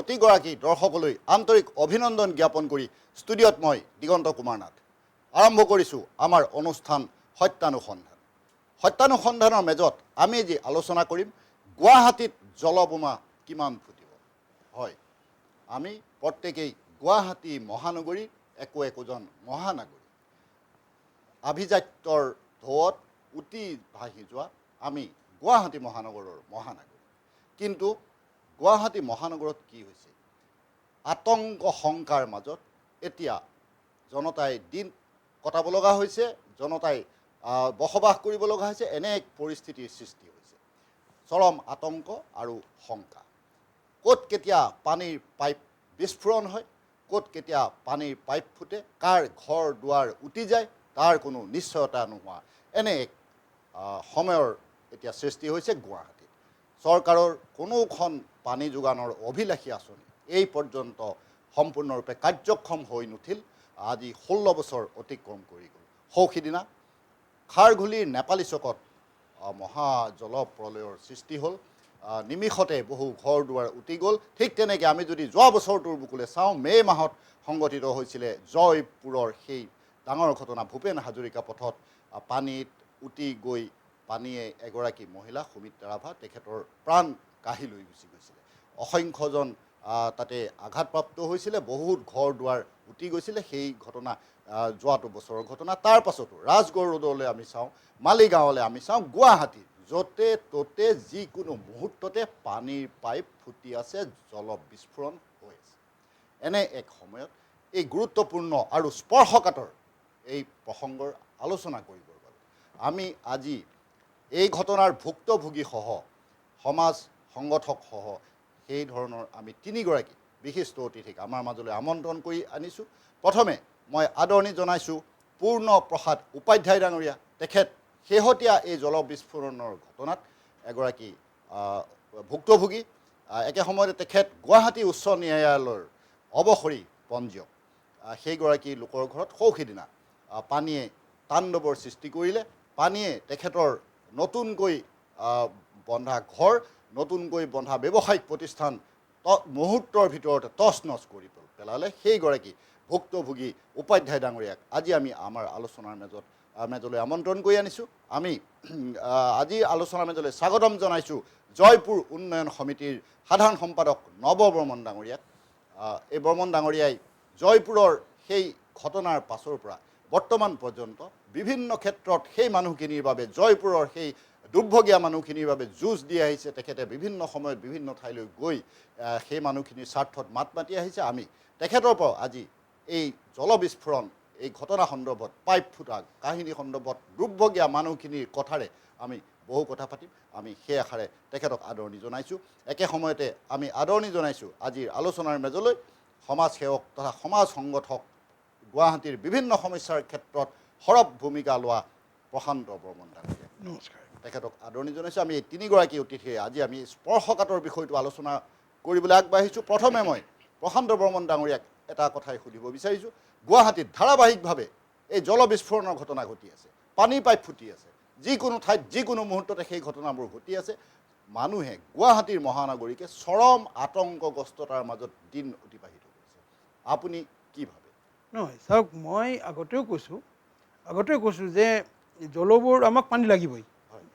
প্ৰতিগৰাকী দৰ্শকলৈ আন্তৰিক অভিনন্দন জ্ঞাপন কৰি ষ্টুডিঅ'ত মই দিগন্ত কুমাৰ নাথ আৰম্ভ কৰিছোঁ আমাৰ অনুষ্ঠান সত্যানুসন্ধান। সত্যানুসন্ধানৰ মেজত আমি যি আলোচনা কৰিম গুৱাহাটীত জলবোমা কিমান ফুটিব। হয়, আমি প্ৰত্যেকেই গুৱাহাটী মহানগৰীৰ একোজন মহানগৰী। আভিজাত্যৰ ঢৌত উটি ভাহি যোৱা আমি গুৱাহাটী মহানগৰৰ মহানগৰী। কিন্তু গুৱাহাটী মহানগৰত কি হৈছে? আতংক শংকাৰ মাজত এতিয়া জনতাই দিন কটাব লগা হৈছে, জনতাই বসবাস কৰিব লগা হৈছে। এনে এক পৰিস্থিতিৰ সৃষ্টি হৈছে। চৰম আতংক আৰু শংকা। ক'ত কেতিয়া পানীৰ পাইপ বিস্ফোৰণ হয়, ক'ত কেতিয়া পানীৰ পাইপ ফুটে, কাৰ ঘৰ দুৱাৰ উটি যায় তাৰ কোনো নিশ্চয়তা নোহোৱা এনে এক সময়ৰ এতিয়া সৃষ্টি হৈছে গুৱাহাটীত। চৰকাৰৰ কোনোখন পানী যোগানৰ অভিলাষী আঁচনি এই পৰ্যন্ত সম্পূৰ্ণৰূপে কাৰ্যক্ষম হৈ নুঠিল। আজি 16 বছৰ অতিক্ৰম কৰি গ'ল। সৌসিদিনা খাৰঘুলিৰ নেপালী চকত মহা জলপ্ৰলয়ৰ সৃষ্টি হ'ল। নিমিষতে বহু ঘৰ দুৱাৰ উটি গ'ল। ঠিক তেনেকৈ আমি যদি যোৱা বছৰটোৰ বুকুলৈ চাওঁ, মে' মাহত সংঘটিত হৈছিলে জয়পুৰৰ সেই ডাঙৰ ঘটনা। ভূপেন হাজৰিকা পথত পানীত উটি গৈ পানীয়ে এগৰাকী মহিলা সুমিত্ৰা ৰাভা তেখেতৰ প্ৰাণ কাঢ়ি লৈ গুচি গৈছিলে। অসংখ্যজন তাতে আঘাতপ্ৰাপ্ত হৈছিলে, বহুত ঘৰ দুৱাৰ উটি গৈছিলে। সেই ঘটনা যোৱাটো বছৰৰ ঘটনা। তাৰ পাছতো ৰাজগড় ৰোডলৈ আমি চাওঁ, মালিগাঁৱলৈ আমি চাওঁ, গুৱাহাটী য'তে ত'তে যিকোনো মুহূৰ্ততে পানীৰ পাইপ ফুটি আছে, জল বিস্ফোৰণ হৈ আছে। এনে এক সময়ত এই গুৰুত্বপূৰ্ণ আৰু স্পৰ্শকাতৰ এই প্ৰসংগৰ আলোচনা কৰিবৰ বাবে আমি আজি এই ঘটনাৰ ভুক্তভোগীসহ সমাজ সংগঠকসহ সেই ধৰণৰ আমি তিনিগৰাকী বিশিষ্ট অতিথিক আমাৰ মাজলৈ আমন্ত্ৰণ কৰি আনিছোঁ। প্ৰথমে মই আদৰণি জনাইছোঁ পূৰ্ণ প্ৰসাদ উপাধ্যায় ডাঙৰীয়া। তেখেত শেহতীয়া এই জল বিস্ফোৰণৰ ঘটনাত এগৰাকী ভুক্তভোগী। একে সময়তে তেখেত গুৱাহাটী উচ্চ ন্যায়ালয়ৰ অৱসৰী পঞ্জীয়ক। সেইগৰাকী লোকৰ ঘৰত সৌসিদিনা পানীয়ে তাণ্ডৱৰ সৃষ্টি কৰিলে। পানীয়ে তেখেতৰ নতুনকৈ বন্ধা ঘৰ, নতুনকৈ বন্ধা ব্যৱসায়িক প্ৰতিষ্ঠান মুহূৰ্তৰ ভিতৰতে তছ নছ কৰি পেলালে। সেইগৰাকী ভুক্তভোগী উপাধ্যায় ডাঙৰীয়াক আজি আমি আমাৰ আলোচনাৰ মেজলৈ আমন্ত্ৰণ কৰি আনিছোঁ। আমি আজি আলোচনাৰ মেজলৈ স্বাগতম জনাইছোঁ জয়পুৰ উন্নয়ন সমিতিৰ সাধাৰণ সম্পাদক নৱ বৰ্মন ডাঙৰীয়াক। এই বৰ্মন ডাঙৰীয়াই জয়পুৰৰ সেই ঘটনাৰ পাছৰ পৰা বৰ্তমান পৰ্যন্ত বিভিন্ন ক্ষেত্ৰত সেই মানুহখিনিৰ বাবে, জয়পুৰৰ সেই দুৰ্ভগীয়া মানুহখিনিৰ বাবে যুঁজ দি আহিছে। তেখেতে বিভিন্ন সময়ত বিভিন্ন ঠাইলৈ গৈ সেই মানুহখিনিৰ স্বাৰ্থত মাত মাতি আহিছে। আমি তেখেতৰ পৰা আজি এই জল বিস্ফোৰণ, এই ঘটনা সন্দৰ্ভত, পাইপ ফুটা কাহিনী সন্দৰ্ভত, দুৰ্ভগীয়া মানুহখিনিৰ কথাৰে আমি বহু কথা পাতিম। আমি সেই আশাৰে তেখেতক আদৰণি জনাইছোঁ। একে সময়তে আমি আদৰণি জনাইছোঁ আজিৰ আলোচনাৰ মেজলৈ সমাজ সেৱক তথা সমাজ সংগঠক, গুৱাহাটীৰ বিভিন্ন সমস্যাৰ ক্ষেত্ৰত সৰব ভূমিকা লোৱা প্ৰশান্ত বৰ্মন ডাঙৰীয়া। নমস্কাৰ। তেখেতক আদৰণি জনাইছোঁ। আমি এই তিনিগৰাকী অতিথিয়ে আজি আমি স্পৰ্শকাতৰ বিষয়টো আলোচনা কৰিবলৈ আগবাঢ়িছোঁ। প্ৰথমে মই প্ৰশান্ত বৰ্মন ডাঙৰীয়াক এটা কথাই সুধিব বিচাৰিছোঁ। গুৱাহাটীত ধাৰাবাহিকভাৱে এই জল বিস্ফোৰণৰ ঘটনা ঘটি আছে, পানীৰ পাইপ ফুটি আছে, যিকোনো ঠাইত যিকোনো মুহূৰ্ততে সেই ঘটনাবোৰ ঘটি আছে। মানুহে গুৱাহাটীৰ মহানগৰীকে চৰম আতংকগ্ৰস্ততাৰ মাজত দিন অতিবাহিত কৰিছে। আপুনি কি ভাবে? নহয় চাওক, মই আগতেও কৈছোঁ যে জলবোৰ আমাক পানী লাগিবই।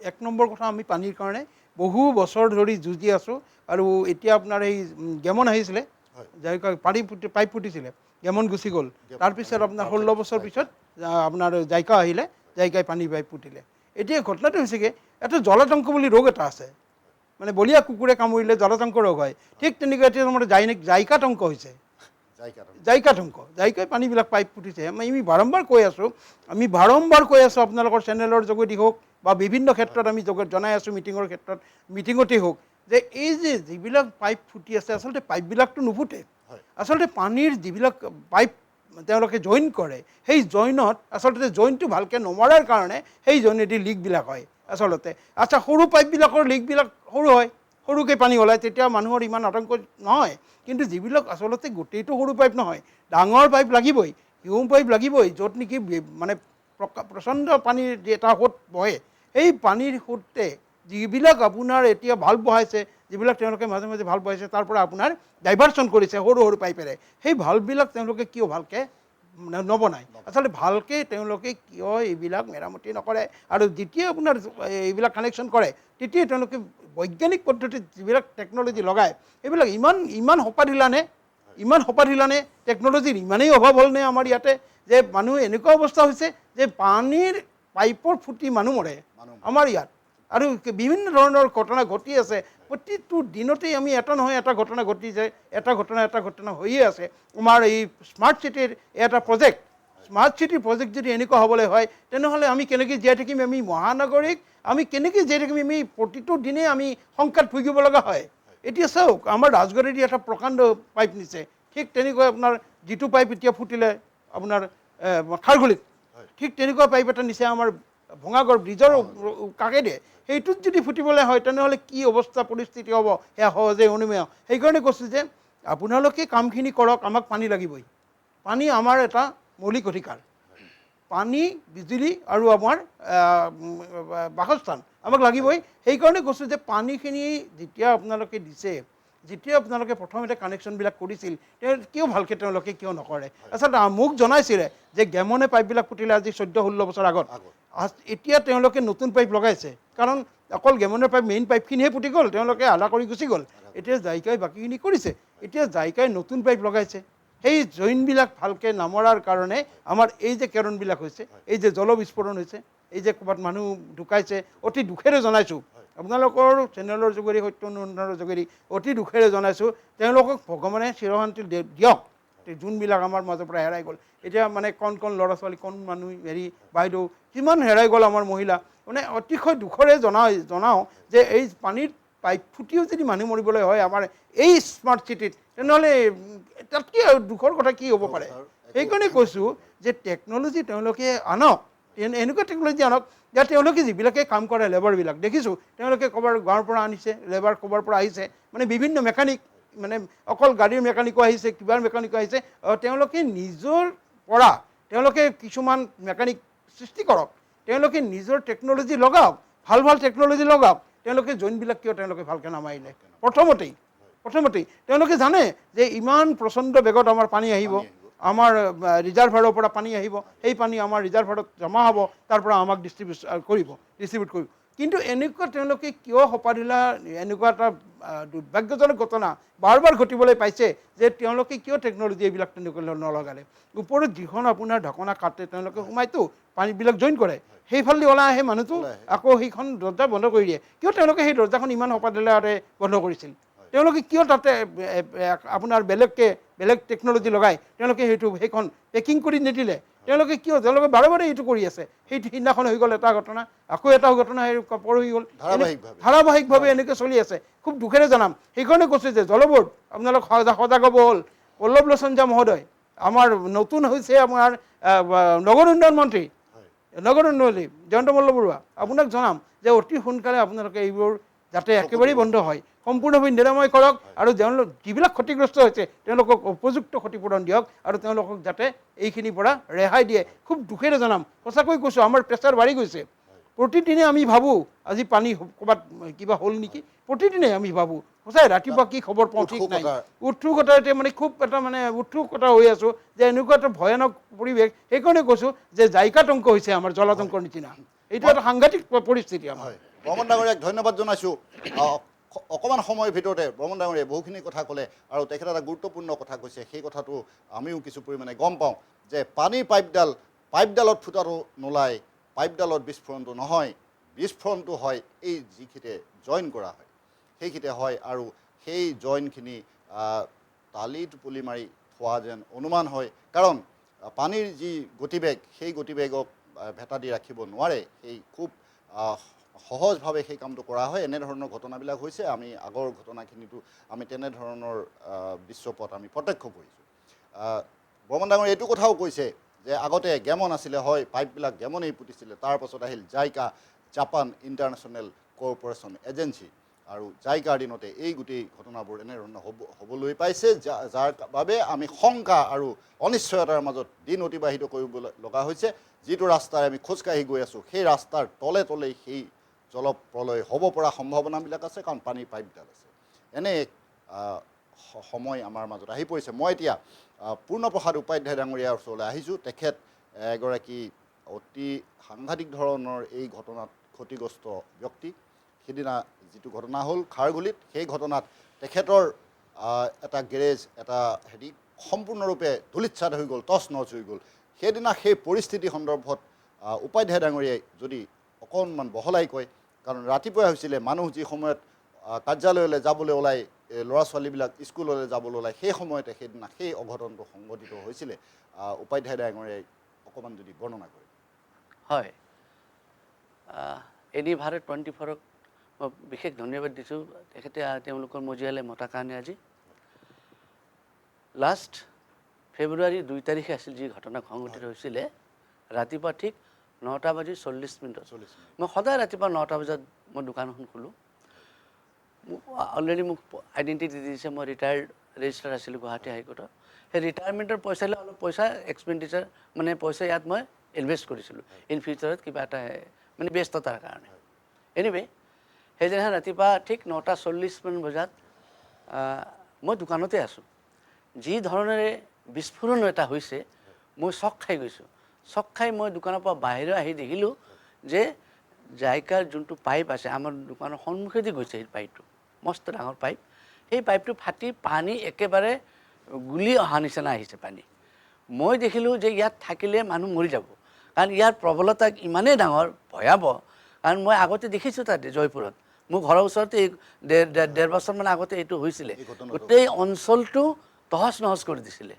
এক নম্বৰ কথা, আমি পানীৰ কাৰণে বহু বছৰ ধৰি যুঁজি আছোঁ। আৰু এতিয়া আপোনাৰ এই গেমন আহিছিলে, যাৰ পাইপ ফুটিছিলে, গেমন গুচি গ'ল। তাৰপিছত আপোনাৰ 16 বছৰ পিছত আপোনাৰ জাইকা আহিলে, জাইকাই পানী পাইপ ফুটিলে। এতিয়া ঘটনাটো হৈছেগৈ, এটা জলাতংক বুলি ৰোগ এটা আছে, মানে বলীয়া কুকুৰে কামুৰিলে জলাতংক ৰোগ হয়। ঠিক তেনেকৈ এতিয়া আমাৰ জাইকাতংক হৈছে। জাইকাই পানীবিলাক পাইপ ফুটিছে। আমি বাৰম্বাৰ কৈ আছোঁ আপোনালোকৰ চেনেলৰ যোগেদি হওক বা বিভিন্ন ক্ষেত্ৰত আমি জনাই আছোঁ, মিটিঙতেই হওক, যে এই যে যিবিলাক পাইপ ফুটি আছে, আচলতে পাইপবিলাকতো নুফুটে। আচলতে পানীৰ যিবিলাক পাইপ তেওঁলোকে জইন কৰে, সেই জইনত আচলতে জইনটো ভালকৈ নমৰাৰ কাৰণে সেই জইনেদি লিকবিলাক হয় আচলতে। আচ্ছা, সৰু পাইপবিলাকৰ লিকবিলাক সৰু হয়, সৰুকৈ পানী ওলায়, তেতিয়া মানুহৰ ইমান আতংক নহয়। কিন্তু যিবিলাক আচলতে গোটেইটো সৰু পাইপ নহয়, ডাঙৰ পাইপ লাগিবই, হিউম পাইপ লাগিবই, য'ত নেকি মানে প্ৰচণ্ড পানীৰ এটা সোঁত বহে। সেই পানীৰ সোঁতে যিবিলাক আপোনাৰ এতিয়া ভাল্ব বহাইছে, যিবিলাক তেওঁলোকে মাজে মাজে ভাল পাইছে তাৰ পৰা আপোনাৰ ডাইভাৰ্চন কৰিছে সৰু সৰু পাইপেৰে, সেই ভালভবিলাক তেওঁলোকে কিয় ভালকৈ নবনায়? আচলতে ভালকৈ তেওঁলোকে কিয় এইবিলাক মেৰামতি নকৰে? আৰু যেতিয়া আপোনাৰ এইবিলাক কানেকশ্যন কৰে তেতিয়া তেওঁলোকে বৈজ্ঞানিক পদ্ধতিত যিবিলাক টেকন'লজি লগায় এইবিলাক ইমান সোপা ঢিলানে? ইমান সোপা ঢিলানে? টেকন'লজিৰ ইমানেই অভাৱ হ'লনে আমাৰ ইয়াতে যে মানুহ এনেকুৱা অৱস্থা হৈছে যে পানীৰ পাইপৰ ফুটি মানুহ মৰে আমাৰ ইয়াত। আৰু বিভিন্ন ধৰণৰ ঘটনা ঘটি আছে, প্ৰতিটো দিনতেই আমি এটা নহয় এটা ঘটনা ঘটিছে, এটা ঘটনা হৈয়ে আছে। আমাৰ এই স্মাৰ্ট চিটিৰ এটা প্ৰজেক্ট, স্মাৰ্ট চিটিৰ প্ৰজেক্ট যদি এনেকুৱা হ'বলৈ হয় তেনেহ'লে আমি কেনেকৈ জীয়াই থাকিম? আমি মহানগৰীক আমি কেনেকৈ জীয়াই থাকিম? আমি প্ৰতিটো দিনেই আমি শংকাত ভুগিব লগা হয়। এতিয়া চাওক, আমাৰ ৰাজগড়েদি এটা প্ৰকাণ্ড পাইপ নিছে, ঠিক তেনেকৈ আপোনাৰ যিটো পাইপ এতিয়া ফুটিলে আপোনাৰ খাৰঘুলিত, ঠিক তেনেকুৱা পাইপ এটা নিছে আমাৰ ভঙাগড় ব্ৰিজৰ কাষেৰে। সেইটোত যদি ফুটিবলৈ হয় তেনেহ'লে কি অৱস্থা পৰিস্থিতি হ'ব সেয়া সহজে অনুমেয়। সেইকাৰণে কৈছোঁ যে আপোনালোকে কামখিনি কৰক, আমাক পানী লাগিবই। পানী আমাৰ এটা মৌলিক অধিকাৰ। পানী, বিজুলী আৰু আমাৰ বাসস্থান আমাক লাগিবই। সেইকাৰণে কৈছোঁ যে পানীখিনি যেতিয়া আপোনালোকে দিছে, যেতিয়া আপোনালোকে প্ৰথমতে কানেকশ্যনবিলাক কৰিছিল কিয় ভালকৈ তেওঁলোকে কিয় নকৰে? আচলতে মোক জনাইছিলে যে গেমনে পাইপবিলাক ফুটিলে আজি 14-16 বছৰ আগত। এতিয়া তেওঁলোকে নতুন পাইপ লগাইছে, কাৰণ অকল গেমনৰ পাইপ মেইন পাইপখিনিহে ফুটি গ'ল, তেওঁলোকে আধা কৰি গুচি গ'ল। এতিয়া জাইকাই বাকীখিনি কৰিছে, এতিয়া জাইকাই নতুন পাইপ লগাইছে। সেই জইনবিলাক ভালকৈ নামৰাৰ কাৰণে আমাৰ এই যে কেৰনবিলাক হৈছে, এই যে জলবিস্ফোৰণ হৈছে, এই যে ক'ৰবাত মানুহ ঢুকাইছে, অতি দুখেৰে জনাইছোঁ আপোনালোকৰ চেনেলৰ যোগেদি, সত্য অনুসন্ধানৰ যোগেদি অতি দুখেৰে জনাইছোঁ তেওঁলোকক ভগৱানে চিৰশান্তি দিয়ক, যোনবিলাক আমাৰ মাজৰ পৰা হেৰাই গ'ল। এতিয়া মানে কণ ল'ৰা ছোৱালী, কণ মানুহ, হেৰি বাইদেউ কিমান হেৰাই গ'ল আমাৰ মহিলা। মানে অতিশয় দুখৰে জনাওঁ যে এই পানীৰ পাইপ ফুটিও যদি মানুহ মৰিবলৈ হয় আমাৰ এই স্মাৰ্ট চিটিত, তেনেহ'লে তাতকৈ দুখৰ কথা কি হ'ব পাৰে? সেইকাৰণে কৈছোঁ যে টেকন'লজি তেওঁলোকে আনক, এনেকুৱা টেকন'লজি আনক যে তেওঁলোকে যিবিলাকে কাম কৰে লেবাৰবিলাক দেখিছোঁ তেওঁলোকে ক'ৰবাৰ গাঁৱৰ পৰা আনিছে, লেবাৰ ক'ৰবাৰ পৰা আহিছে, মানে বিভিন্ন মেকানিক, মানে অকল গাড়ীৰ মেকানিকো আহিছে, কিবাৰ মেকানিকো আহিছে। তেওঁলোকে নিজৰ পৰা তেওঁলোকে কিছুমান মেকানিক সৃষ্টি কৰক, তেওঁলোকে নিজৰ টেকন'লজি লগাওক, ভাল টেকন'লজি লগাওক। তেওঁলোকে জইনবিলাক কিয় তেওঁলোকে ভালকৈ নামাৰিলে? প্ৰথমতেই তেওঁলোকে জানে যে ইমান প্ৰচণ্ড বেগত আমাৰ পানী আহিব, আমাৰ ৰিজাৰ্ভাৰৰ পৰা পানী আহিব, সেই পানী আমাৰ ৰিজাৰ্ভাৰত জমা হ'ব, তাৰ পৰা আমাক ডিষ্ট্ৰিবিউট কৰিব। কিন্তু এনেকুৱা তেওঁলোকে কিয় সপাদিলা? এনেকুৱা এটা দুৰ্ভাগ্যজনক ঘটনা বাৰ ঘটিবলৈ পাইছে যে তেওঁলোকে কিয় টেকন'লজি এইবিলাক তেনেকৈ নলগালে? ওপৰত যিখন আপোনাৰ ঢকনা কাটে তেওঁলোকে সোমাইতো পানীবিলাক জইন কৰে, সেইফালেদি ওলাই আহে মানুহটো, আকৌ সেইখন দৰ্জা বন্ধ কৰি দিয়ে। কিয় তেওঁলোকে সেই দৰ্জাখন ইমান সপাদিলাৰে বন্ধ কৰিছিল? তেওঁলোকে কিয় তাতে আপোনাৰ বেলেগ টেকন'লজি লগাই তেওঁলোকে সেইখন পেকিং কৰি নিদিলে? তেওঁলোকে বাৰে এইটো কৰি আছে। সিদিনাখন হৈ গ'ল এটা ঘটনা, আকৌ এটা ঘটনা পৰহি হ'ল, ধাৰাবাহিকভাৱে এনেকৈ চলি আছে। খুব দুখেৰে জনাম। সেইকাৰণে কৈছোঁ যে জলবোৰ্ড আপোনালোক সজাগ হ'ব হ'ল। পল্লৱ লোচন মহোদয় আমাৰ নতুন হৈছে আমাৰ নগৰ উন্নয়ন মন্ত্ৰী জয়ন্ত মল্ল বৰুৱা, আপোনাক জনাম যে অতি সোনকালে আপোনালোকে এইবোৰ যাতে একেবাৰেই বন্ধ হয়, সম্পূৰ্ণভাৱে নিৰাময় কৰক, আৰু যিবিলাক ক্ষতিগ্ৰস্ত হৈছে তেওঁলোকক উপযুক্ত ক্ষতিপূৰণ দিয়ক, আৰু তেওঁলোকক যাতে এইখিনিৰ পৰা ৰেহাই দিয়ে। খুব দুখেৰে জনাম, সঁচাকৈ কৈছোঁ, আমাৰ প্ৰেছাৰ বাঢ়ি গৈছে। প্ৰতিদিনে আমি ভাবোঁ আজি পানী ক'ৰবাত কিবা হ'ল নেকি, প্ৰতিদিনে আমি ভাবোঁ। সঁচাই ৰাতিপুৱা কি খবৰ পাওঁ ঠিক নাই। উৎসুকতা এতিয়া মানে খুব এটা উৎসুকতা হৈ আছোঁ যে এনেকুৱা এটা ভয়ানক পৰিৱেশ। সেইকাৰণে কৈছোঁ যে জাইকাতংক হৈছে আমাৰ জলাতংকৰ নিচিনা। এইটো এটা সাংঘাতিক পৰিস্থিতি আমাৰ। বৰ্মন ডাঙৰীয়াক ধন্যবাদ জনাইছোঁ। অকণমান সময়ৰ ভিতৰতে বৰ্মন ডাঙৰীয়াই বহুখিনি কথা ক'লে, আৰু তেখেতে এটা গুৰুত্বপূৰ্ণ কথা কৈছে। সেই কথাটো আমিও কিছু পৰিমাণে গম পাওঁ যে পানীৰ পাইপডালত ফুটাটো নোলায়, পাইপডালত বিস্ফোৰণটো নহয়, বিস্ফোৰণটো হয় এই যিখিনিতে জইন কৰা হয় সেইখিনিতে হয়, আৰু সেই জইনখিনি টালি টোপলি মাৰি থোৱা যেন অনুমান হয়। কাৰণ পানীৰ যি গতিবেগ, সেই গতিবেগক ভেটা দি ৰাখিব নোৱাৰে, সেই খুব সহজভাৱে সেই কামটো কৰা হয়। এনেধৰণৰ ঘটনাবিলাক হৈছে, আমি আগৰ ঘটনাখিনিতো আমি তেনেধৰণৰ দৃশ্যপট আমি প্ৰত্যক্ষ কৰিছোঁ। বৰ্মন ডাঙৰীয়াই এইটো কথাও কৈছে যে আগতে গেমন আছিলে, হয় পাইপবিলাক গেমনেই পুতিছিলে, তাৰপাছত আহিল JICA, Japan international corporation agency, আৰু জাইকাৰ দিনতে এই গোটেই ঘটনাবোৰ এনেধৰণৰ হ'বলৈ পাইছে, যাৰ বাবে আমি শংকা আৰু অনিশ্চয়তাৰ মাজত দিন অতিবাহিত কৰিব লগা হৈছে। যিটো ৰাস্তাৰে আমি খোজকাঢ়ি গৈ আছোঁ সেই ৰাস্তাৰ তলে তলেই সেই জলপ্ৰলয় হ'ব পৰা সম্ভাৱনাবিলাক আছে, কাৰণ পানীৰ পাইপডাল আছে। এনে এক সময় আমাৰ মাজত আহি পৰিছে। মই এতিয়া পূৰ্ণপ্ৰসাদ উপাধ্যায় ডাঙৰীয়াৰ ওচৰলৈ আহিছোঁ। তেখেত এগৰাকী অতি সাংঘাতিক ধৰণৰ এই ঘটনাত ক্ষতিগ্ৰস্ত ব্যক্তি। সিদিনা যিটো ঘটনা হ'ল খাৰগুলিত, সেই ঘটনাত তেখেতৰ এটা গেৰেজ, এটা সম্পূৰ্ণৰূপে ধূলিচ্ছাদ হৈ গ'ল, তছ নছ হৈ গ'ল। সেইদিনা সেই পৰিস্থিতি সন্দৰ্ভত উপাধ্যায় ডাঙৰীয়াই যদি অকণমান বহলাই কয়, কাৰণ ৰাতিপুৱাই হৈছিলে, মানুহ যি সময়ত কাৰ্যালয়লৈ যাবলৈ ওলাই, ল'ৰা ছোৱালীবিলাক স্কুললৈ যাবলৈ ওলাই, সেই সময়তে সেইদিনা সেই অঘটনটো সংঘটিত হৈছিলে। উপাধ্যায় ডাঙৰীয়াই অকণমান যদি বৰ্ণনা কৰে। হয়, এডি ভাৰত 24ক মই বিশেষ ধন্যবাদ দিছোঁ। তেখেতে তেওঁলোকৰ মজিয়ালৈ মতাৰ কাৰণে আজি। লাষ্ট ফেব্ৰুৱাৰী 2 তাৰিখে আছিল যি ঘটনা সংঘটিত হৈছিলে, ৰাতিপুৱা ঠিক 9:40 মই সদায় ৰাতিপুৱা 9টা বজাত মই দোকানখন খোলোঁ। মোক অলৰেডি মোক আইডেণ্টিটি দিছে, মই ৰিটায়াৰ্ড ৰেজিষ্টাৰ আছিলোঁ গুৱাহাটী হাইকোৰ্টত। সেই ৰিটায়াৰমেণ্টৰ পইচালৈ অলপ পইচা এক্সপেণ্ডিচাৰ, মানে পইচা ইয়াত মই ইনভেষ্ট কৰিছিলোঁ ইন ফিউচাৰত কিবা এটা মানে ব্যস্ততাৰ কাৰণে। এনিৱে সেইদিনা ৰাতিপুৱা ঠিক 9:40 বজাত মই দোকানতে আছোঁ। যি ধৰণেৰে বিস্ফোৰণ এটা হৈছে, মই চক খাই গৈছোঁ। চক খাই মই দোকানৰ পৰা বাহিৰত আহি দেখিলোঁ যে জাইকাৰ যোনটো পাইপ আছে, আমাৰ দোকানৰ সন্মুখেদি গৈছে সেই পাইপটো, মস্ত ডাঙৰ পাইপ। সেই পাইপটো ফাটি পানী একেবাৰে গুলি অহা নিচিনা আহিছে পানী। মই দেখিলোঁ যে ইয়াত থাকিলে মানুহ মৰি যাব, কাৰণ ইয়াৰ প্ৰবলতা ইমানেই ডাঙৰ, ভয়াৱহ। কাৰণ মই আগতে দেখিছোঁ তাতে জয়পুৰত, মোৰ ঘৰৰ ওচৰতে ডেৰ বছৰমান আগতে এইটো হৈছিলে। গোটেই অঞ্চলটো তহচ নহচ কৰি দিছিলে,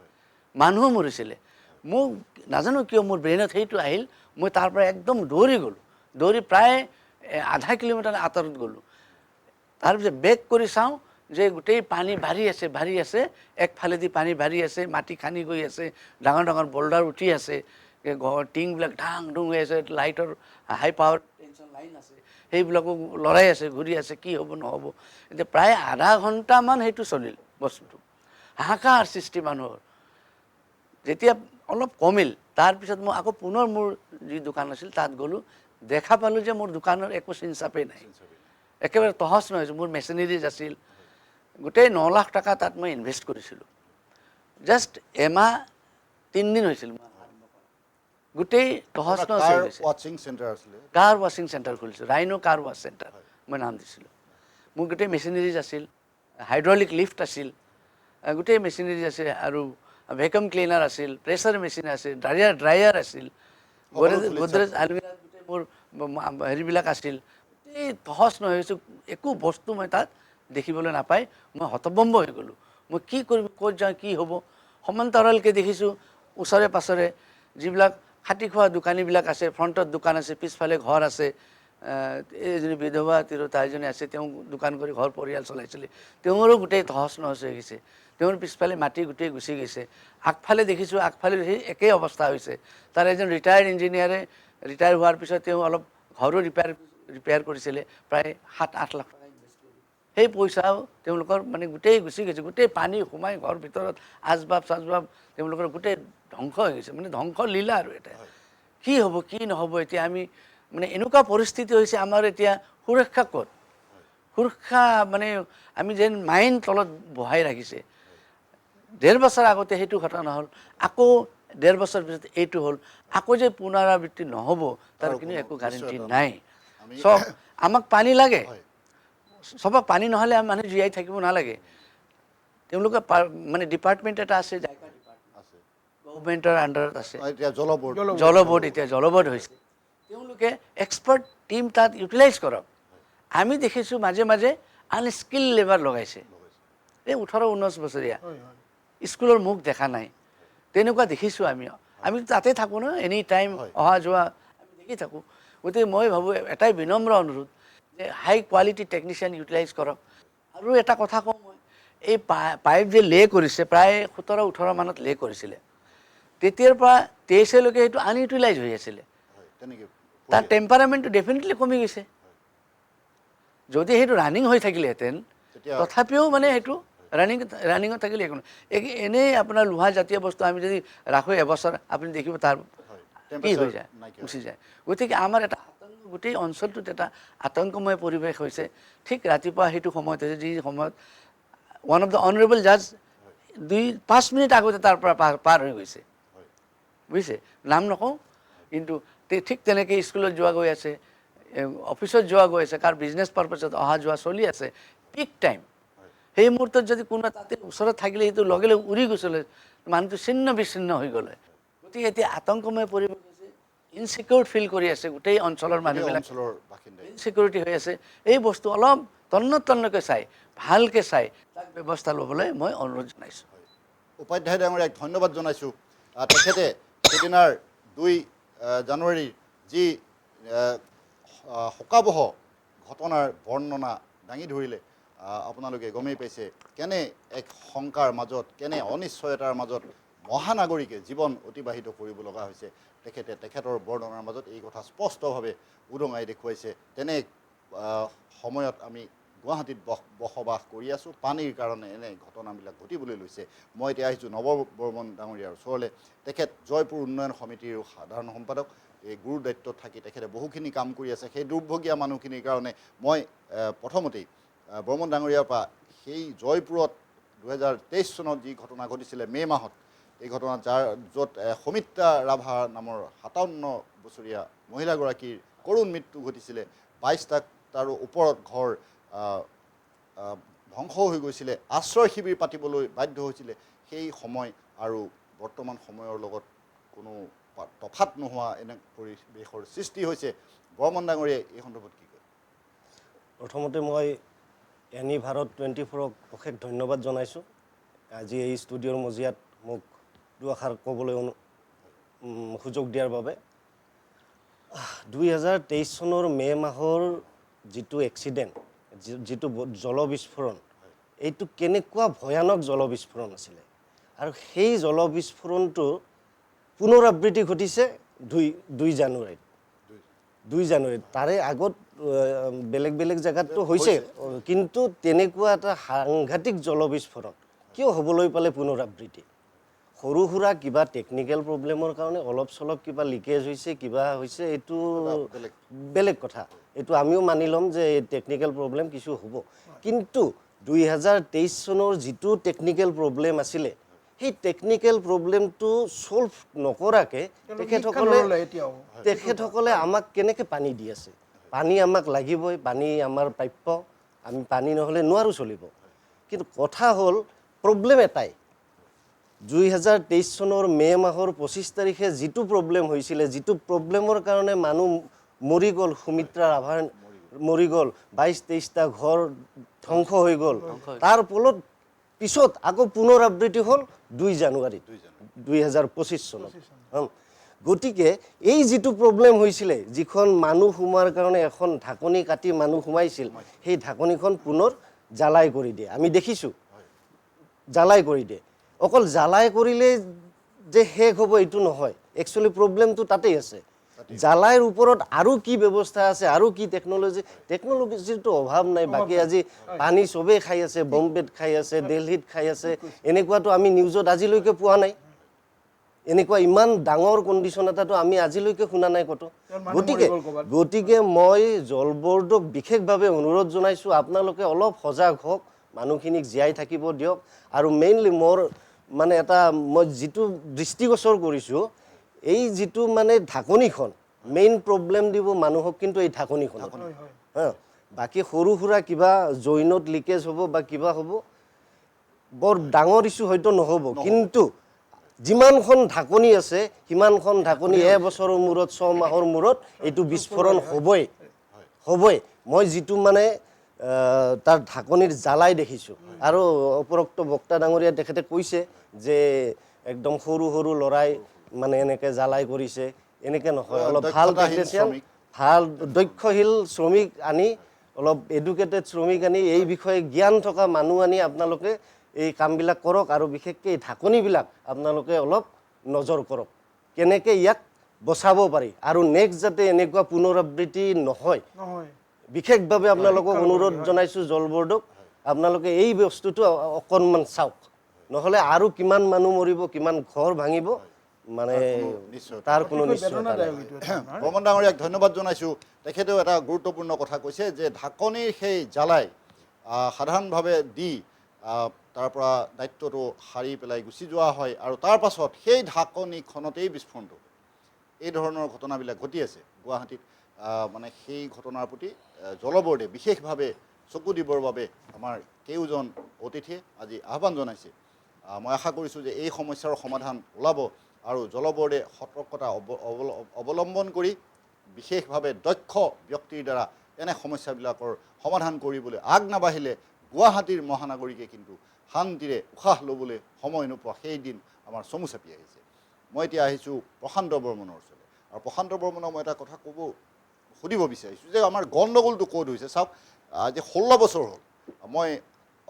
মানুহো মৰিছিলে। মোক নাজানো কিয় মোৰ ব্ৰেইনত সেইটো আহিল। মই তাৰ পৰা একদম দৌৰি গ'লোঁ, দৌৰি প্ৰায় আধা কিলোমিটাৰ আঁতৰত গ'লোঁ। তাৰপিছত বেক কৰি চাওঁ যে গোটেই পানী বাঢ়ি আছে, একফালেদি পানী বাঢ়ি আছে, মাটি খান্দি গৈ আছে, ডাঙৰ ডাঙৰ বল্ডাৰ উঠি আছে, টিংবিলাক ঢাং ঢুং হৈ আছে, লাইটৰ হাই পাৱাৰ টেনশ্যন লাইন আছে, সেইবিলাকো লৰাই আছে, ঘূৰি আছে, কি হ'ব নহ'ব। এতিয়া প্ৰায় আধা ঘণ্টামান সেইটো চলিল বস্তুটো, হাহাকাৰ সৃষ্টি মানুহৰ। যেতিয়া অলপ কমিল, তাৰপিছত মই আকৌ পুনৰ মোৰ যি দোকান আছিল তাত গ'লোঁ। দেখা পালোঁ যে মোৰ দোকানৰ একো চিন চাপেই নাই, একেবাৰে তহচ নহৈছে। মোৰ মেচিনেৰিজ আছিল, গোটেই 9 লাখ টকা তাত মই ইনভেষ্ট কৰিছিলোঁ। জাষ্ট এমাহ 3 দিন হৈছিল গোটেই তহচ নহচ হৈ গৈছে। কাৰ ৱাশ্বিং চেণ্টাৰ খুলিছোঁ, ৰাইনো কাৰ ৱাছ চেণ্টাৰ মই নাম দিছিলোঁ। মোৰ গোটেই মেচিনেৰিজ আছিল, হাইড্ৰলিক লিফ্ট আছিল, গোটেই মেচিনেৰিজ আছিল, আৰু ভেকুম ক্লিনাৰ আছিল, প্ৰেছাৰ মেচিন আছিল, ড্ৰায়াৰ আছিল, গোদৰেজ আলমিৰা, গোটেই মোৰ হেৰিবিলাক আছিল। গোটেই তহচ নহৈছোঁ, একো বস্তু মই তাত দেখিবলৈ নাপায় মই হতভম্ব হৈ গ'লোঁ। মই কি কৰিম, ক'ত যাওঁ, কি হ'ব। সমান্তৰালকৈ দেখিছোঁ ওচৰে পাছৰে যিবিলাক খাটি খোৱা দোকানীবিলাক আছে, ফ্ৰণ্টত দোকান আছে, পিছফালে ঘৰ আছে। এইজনী বিধৱা তিৰোতা এজনী আছে, তেওঁ দোকান কৰি ঘৰ পৰিয়াল চলাইছিলে, তেওঁৰো গোটেই তহচ নহচ হৈ গৈছে। তেওঁৰ পিছফালে মাটি গোটেই গুচি গৈছে। আগফালে দেখিছোঁ, আগফালে সেই একেই অৱস্থা হৈছে। তাৰ এজন ৰিটায়াৰ্ড ইঞ্জিনিয়াৰে ৰিটায়াৰ হোৱাৰ পিছত তেওঁ অলপ ঘৰো ৰিপেয়াৰ কৰিছিলে, প্ৰায় 7-8 লাখ টকা ইনভেষ্ট কৰি। সেই পইচাও তেওঁলোকৰ মানে গোটেই গুচি গৈছে, গোটেই পানী সোমাই ঘৰ ভিতৰত, আচবাব চাচবাব তেওঁলোকৰ গোটেই ধ্বংস হৈ গৈছে, মানে ধ্বংস লীলা আৰু এটা। কি হ'ব কি নহ'ব এতিয়া আমি মানে এনেকুৱা পৰিস্থিতি হৈছে আমাৰ। এতিয়া সুৰক্ষা ক'ত, সুৰক্ষা মানে আমি যেন মাইন তলত বহাই ৰাখিছে। 1.5 বছৰ আগতে সেইটো ঘটনা হ'ল, আকৌ 1.5 বছৰ পিছত এইটো হ'ল, আকৌ যে পুনৰাবৃত্তি নহ'ব তাৰ কিন্তু একো গেৰাণ্টি নাই। চব আমাক পানী লাগে, চবক পানী নহ'লে মানুহ জীয়াই থাকিব নালাগে। তেওঁলোকে মানে ডিপাৰ্টমেণ্ট এটা আছে, গভৰ্ণমেণ্টৰ আণ্ডাৰত আছে, জলবোৰ্ড। এতিয়া জলবোৰ্ড হৈছে, তেওঁলোকে এক্সপাৰ্ট টিম তাত ইউটিলাইজ কৰক। আমি দেখিছোঁ মাজে মাজে আনস্কিল লেবাৰ লগাইছে, এই 18-19 বছৰীয়া, স্কুলৰ মুখ দেখা নাই, তেনেকুৱা দেখিছোঁ আমি। আমি তাতে থাকোঁ ন, এনি টাইম অহা যোৱা আমি দেখি থাকোঁ। গতিকে মই ভাবোঁ এটাই বিনম্ৰ অনুৰোধ যে হাই কোৱালিটি টেকনিচিয়ান ইউটিলাইজ কৰক। আৰু এটা কথা কওঁ মই, এই পাইপ যে লে কৰিছে, প্ৰায় 17-18 মানত লে কৰিছিলে, তেতিয়াৰ পৰা 23লৈকে সেইটো আনইউটিলাইজ হৈ আছিলে। তাৰ টেম্পাৰামেণ্টটো ডেফিনেটলি কমি গৈছে। যদি সেইটো ৰানিং হৈ থাকিলেহেঁতেন, তথাপিও মানে সেইটো ৰানিঙত থাকিলে একো নহয়। এনেই আপোনাৰ লোহা জাতীয় বস্তু আমি যদি ৰাখোঁ এবছৰ, আপুনি দেখিব তাৰ কি হৈ যায়, গুচি যায়। গতিকে আমাৰ এটা আতংক গোটেই অঞ্চলটোত এটা আতংকময় পৰিৱেশ হৈছে। ঠিক ৰাতিপুৱা সেইটো সময়ত হৈছে যি সময়ত ওৱান অফ দ্য অনাৰেবল জাজ 5 মিনিট আগতে তাৰ পৰা পাৰ হৈ গৈছে, বুজিছে, নাম নকওঁ, কিন্তু ঠিক তেনেকৈ স্কুলত যোৱা গৈ আছে, অফিচত যোৱা গৈ আছে, কাৰ বিজনেছ পাৰপাছত অহা যোৱা চলি আছে, পিক টাইম। সেই মুহূৰ্তত যদি কোনোবা তাতে ওচৰত থাকিলে সেইটো লগে লগে উৰি গৈছিলে, মানুহটো ছিন্ন বিচ্ছিন্ন হৈ গ'লে। গতিকে এতিয়া আতংকময় পৰিৱেশ হৈছে, ইনচিকিউৰ ফিল কৰি আছে গোটেই অঞ্চলৰ মানুহবিলাক, ইনচিকিউৰিটি হৈ আছে। এই বস্তু অলপ তন্নকৈ চাই, ভালকৈ চাই তাক ব্যৱস্থা ল'বলৈ মই অনুৰোধ জনাইছোঁ। উপাধ্যায় ডাঙৰীয়াক ধন্যবাদ জনাইছোঁ। তেখেতে সেইদিনাৰ 2 জানুৱাৰীৰ যি শোকাবহ ঘটনাৰ বৰ্ণনা দাঙি ধৰিলে, আপোনালোকে গমেই পাইছে কেনে এক শংকাৰ মাজত, কেনে অনিশ্চয়তাৰ মাজত মহানাগৰিকে জীৱন অতিবাহিত কৰিব লগা হৈছে। তেখেতৰ বৰ্ণনাৰ মাজত এই কথা স্পষ্টভাৱে উদঙাই দেখুৱাইছে। তেনে সময়ত আমি গুৱাহাটীত বসবাস কৰি আছোঁ, পানীৰ কাৰণে এনে ঘটনাবিলাক ঘটিবলৈ লৈছে। মই এতিয়া আহিছোঁ নৱ বৰ্মন ডাঙৰীয়াৰ ওচৰলৈ। তেখেত জয়পুৰ উন্নয়ন সমিতিৰ সাধাৰণ সম্পাদক। এই গুৰু দায়িত্বত থাকি তেখেতে বহুখিনি কাম কৰি আছে। সেই দুৰ্ভগীয়া মানুহখিনিৰ কাৰণে মই প্ৰথমতেই বৰ্মন ডাঙৰীয়াৰ পৰা সেই জয়পুৰত 2023 চনত যি ঘটনা ঘটিছিলে মে' মাহত, এই ঘটনাত য'ত সমিত্ৰা ৰাভা নামৰ 57 বছৰীয়া মহিলাগৰাকীৰ কৰুণ মৃত্যু ঘটিছিলে, 22টাৰো ওপৰত ঘৰ ধ্বংস হৈ গৈছিলে, আশ্ৰয় শিবিৰ পাতিবলৈ বাধ্য হৈছিলে, সেই সময় আৰু বৰ্তমান সময়ৰ লগত কোনো তফাত নোহোৱা এনে পৰিৱেশৰ সৃষ্টি হৈছে। বৰ্মন ডাঙৰীয়াই এই সন্দৰ্ভত কি কয়? প্ৰথমতে মই এনি ভাৰত 24ক অশেষ ধন্যবাদ জনাইছোঁ, আজি এই ষ্টুডিঅ'ৰ মজিয়াত মোক দুআষাৰ ক'বলৈ সুযোগ দিয়াৰ বাবে। 2023 চনৰ মে' মাহৰ যিটো এক্সিডেণ্ট, যিটো জলবিস্ফোৰণ, এইটো কেনেকুৱা ভয়ানক জলবিস্ফোৰণ আছিলে, আৰু সেই জলবিস্ফোৰণটো পুনৰাবৃত্তি ঘটিছে 2 জানুৱাৰীত। 2 জানুৱাৰীত তাৰে আগত বেলেগ বেলেগ জেগাততো হৈছে, কিন্তু তেনেকুৱা এটা সাংঘাতিক জলবিস্ফোৰণ কিয় হ'বলৈ পালে পুনৰাবৃত্তি? সৰু সুৰা কিবা টেকনিকেল প্ৰব্লেমৰ কাৰণে অলপ চলপ কিবা লিকেজ হৈছে, কিবা হৈছে, এইটো বেলেগ কথা, এইটো আমিও মানি ল'ম যে টেকনিকেল প্ৰব্লেম কিছু হ'ব। কিন্তু 2023 চনৰ যিটো টেকনিকেল প্ৰব্লেম আছিলে, সেই টেকনিকেল প্ৰব্লেমটো ছল্ভ নকৰাকৈ তেখেতসকলে আমাক কেনেকৈ পানী দি আছে? পানী আমাক লাগিবই, পানী আমাৰ প্ৰাপ্য, আমি পানী নহ'লে নোৱাৰোঁ চলিব। কিন্তু কথা হ'ল প্ৰব্লেম এটাই, 2023 চনৰ মে' মাহৰ 25 তাৰিখে যিটো প্ৰব্লেম হৈছিলে, যিটো প্ৰব্লেমৰ কাৰণে মানুহ মৰি গ'ল, সুমিত্ৰা ৰাভাৰ মৰি গ'ল, 22-23টা ঘৰ ধ্বংস হৈ গ'ল, তাৰ ফলত পিছত আকৌ পুনৰাবৃত্তি হ'ল 2 জানুৱাৰীত 2025 চনত। গতিকে এই যিটো প্ৰব্লেম হৈছিলে, যিখন মানুহ সোমোৱাৰ কাৰণে এখন ঢাকনি কাটি মানুহ সোমাইছিল, সেই ঢাকনিখন পুনৰ জ্বালাই কৰি দিয়ে, আমি দেখিছোঁ, জ্বালাই কৰি দিয়ে। অকল জ্বালাই কৰিলে যে শেষ হ'ব এইটো নহয়, একচুৱেলি প্ৰব্লেমটো তাতেই আছে। জ্বালাইৰ ওপৰত আৰু কি ব্যৱস্থা আছে, আৰু কি টেকন'লজিৰতো অভাৱ নাই। বাকী আজি পানী চবেই খাই আছে, বম্বেত খাই আছে, দিল্লীত খাই আছে, এনেকুৱাতো আমি নিউজত আজিলৈকে পোৱা নাই। এনেকুৱা ইমান ডাঙৰ কণ্ডিশ্যন এটাতো আমি আজিলৈকে শুনা নাই ক'তো। গতিকে মই জল বৰ্ডক বিশেষভাৱে অনুৰোধ জনাইছোঁ, আপোনালোকে অলপ সজাগ হওক, মানুহখিনিক জীয়াই থাকিব দিয়ক। আৰু মেইনলি মোৰ মানে এটা মই যিটো দৃষ্টিগোচৰ কৰিছোঁ, এই যিটো মানে ঢাকনিখন মেইন প্ৰব্লেম দিব মানুহক, কিন্তু এই ঢাকনিখন। বাকী সৰু সুৰা কিবা জইনত লিকেজ হ'ব বা কিবা হ'ব, বৰ ডাঙৰ ইছ্যু হয়তো নহ'ব, কিন্তু যিমানখন ঢাকনি আছে সিমানখন ঢাকনি এবছৰৰ মূৰত, 6 মাহৰ মূৰত এইটো বিস্ফোৰণ হ'বই। মই যিটো মানে তাৰ ঢাকনিৰ জ্বালাই দেখিছোঁ, আৰু উপৰোক্ত বক্তা ডাঙৰীয়া তেখেতে কৈছে যে একদম সৰু সৰু ল'ৰাই মানে এনেকৈ জ্বালাই কৰিছে, এনেকৈ নহয়, অলপ ভাল টেকনিচিয়ান, ভাল দক্ষশীল শ্ৰমিক আনি, অলপ এডুকেটেড শ্ৰমিক আনি, এই বিষয়ে জ্ঞান থকা মানুহ আনি আপোনালোকে এই কামবিলাক কৰক, আৰু বিশেষকৈ এই ঢাকনিবিলাক আপোনালোকে অলপ নজৰ কৰক, কেনেকৈ ইয়াক বচাব পাৰি, আৰু নেক্সট যাতে এনেকুৱা পুনৰাবৃত্তি নহয়। বিশেষভাৱে আপোনালোকক অনুৰোধ জনাইছোঁ, জল বৰ্ডক, আপোনালোকে এই বস্তুটো অকণমান চাওক, নহ'লে আৰু কিমান মানুহ মৰিব, কিমান ঘৰ ভাঙিব, মানে নিশ্চয়তা তাৰ কোনো অতিকৈ নিশ্চয়তা নাই। বেদনাদায়ক এইটো এটা আপোনাৰ। বৰ্মন ডাঙৰীয়াক ধন্যবাদ জনাইছোঁ। তেখেতেও এটা গুৰুত্বপূৰ্ণ কথা কৈছে যে ঢাকনিৰ সেই জ্বালাই সাধাৰণভাৱে দি তাৰ পৰা দায়িত্বটো সাৰি পেলাই গুচি যোৱা হয় আৰু তাৰ পাছত সেই ঢাকনিখনতেই বিস্ফোৰণটো হয়। এই ধৰণৰ ঘটনাবিলাক ঘটি আছে গুৱাহাটীত। মানে সেই ঘটনাৰ প্ৰতি জল বৰ্ডে বিশেষভাৱে চকু দিবৰ বাবে আমাৰ কেউজন অতিথিয়ে আজি আহ্বান জনাইছে। মই আশা কৰিছোঁ যে এই সমস্যাৰ সমাধান ওলাব আৰু জল বৰ্ডে সতৰ্কতা অৱলম্বন কৰি বিশেষভাৱে দক্ষ ব্যক্তিৰ দ্বাৰা এনে সমস্যাবিলাকৰ সমাধান কৰিবলৈ আগ নাবাঢ়িলে গুৱাহাটীৰ মহানগৰীকে কিন্তু শান্তিৰে উশাহ ল'বলৈ সময় নোপোৱা সেই দিন আমাৰ চমু চাপি আহিছে। মই এতিয়া আহিছোঁ প্ৰশান্ত বৰ্মনৰ ওচৰলৈ আৰু প্ৰশান্ত বৰ্মনক মই এটা কথা সুধিব বিচাৰিছোঁ যে আমাৰ গণ্ডগোলটো ক'ত হৈছে। চাওক, আজি 16 বছৰ হ'ল। মই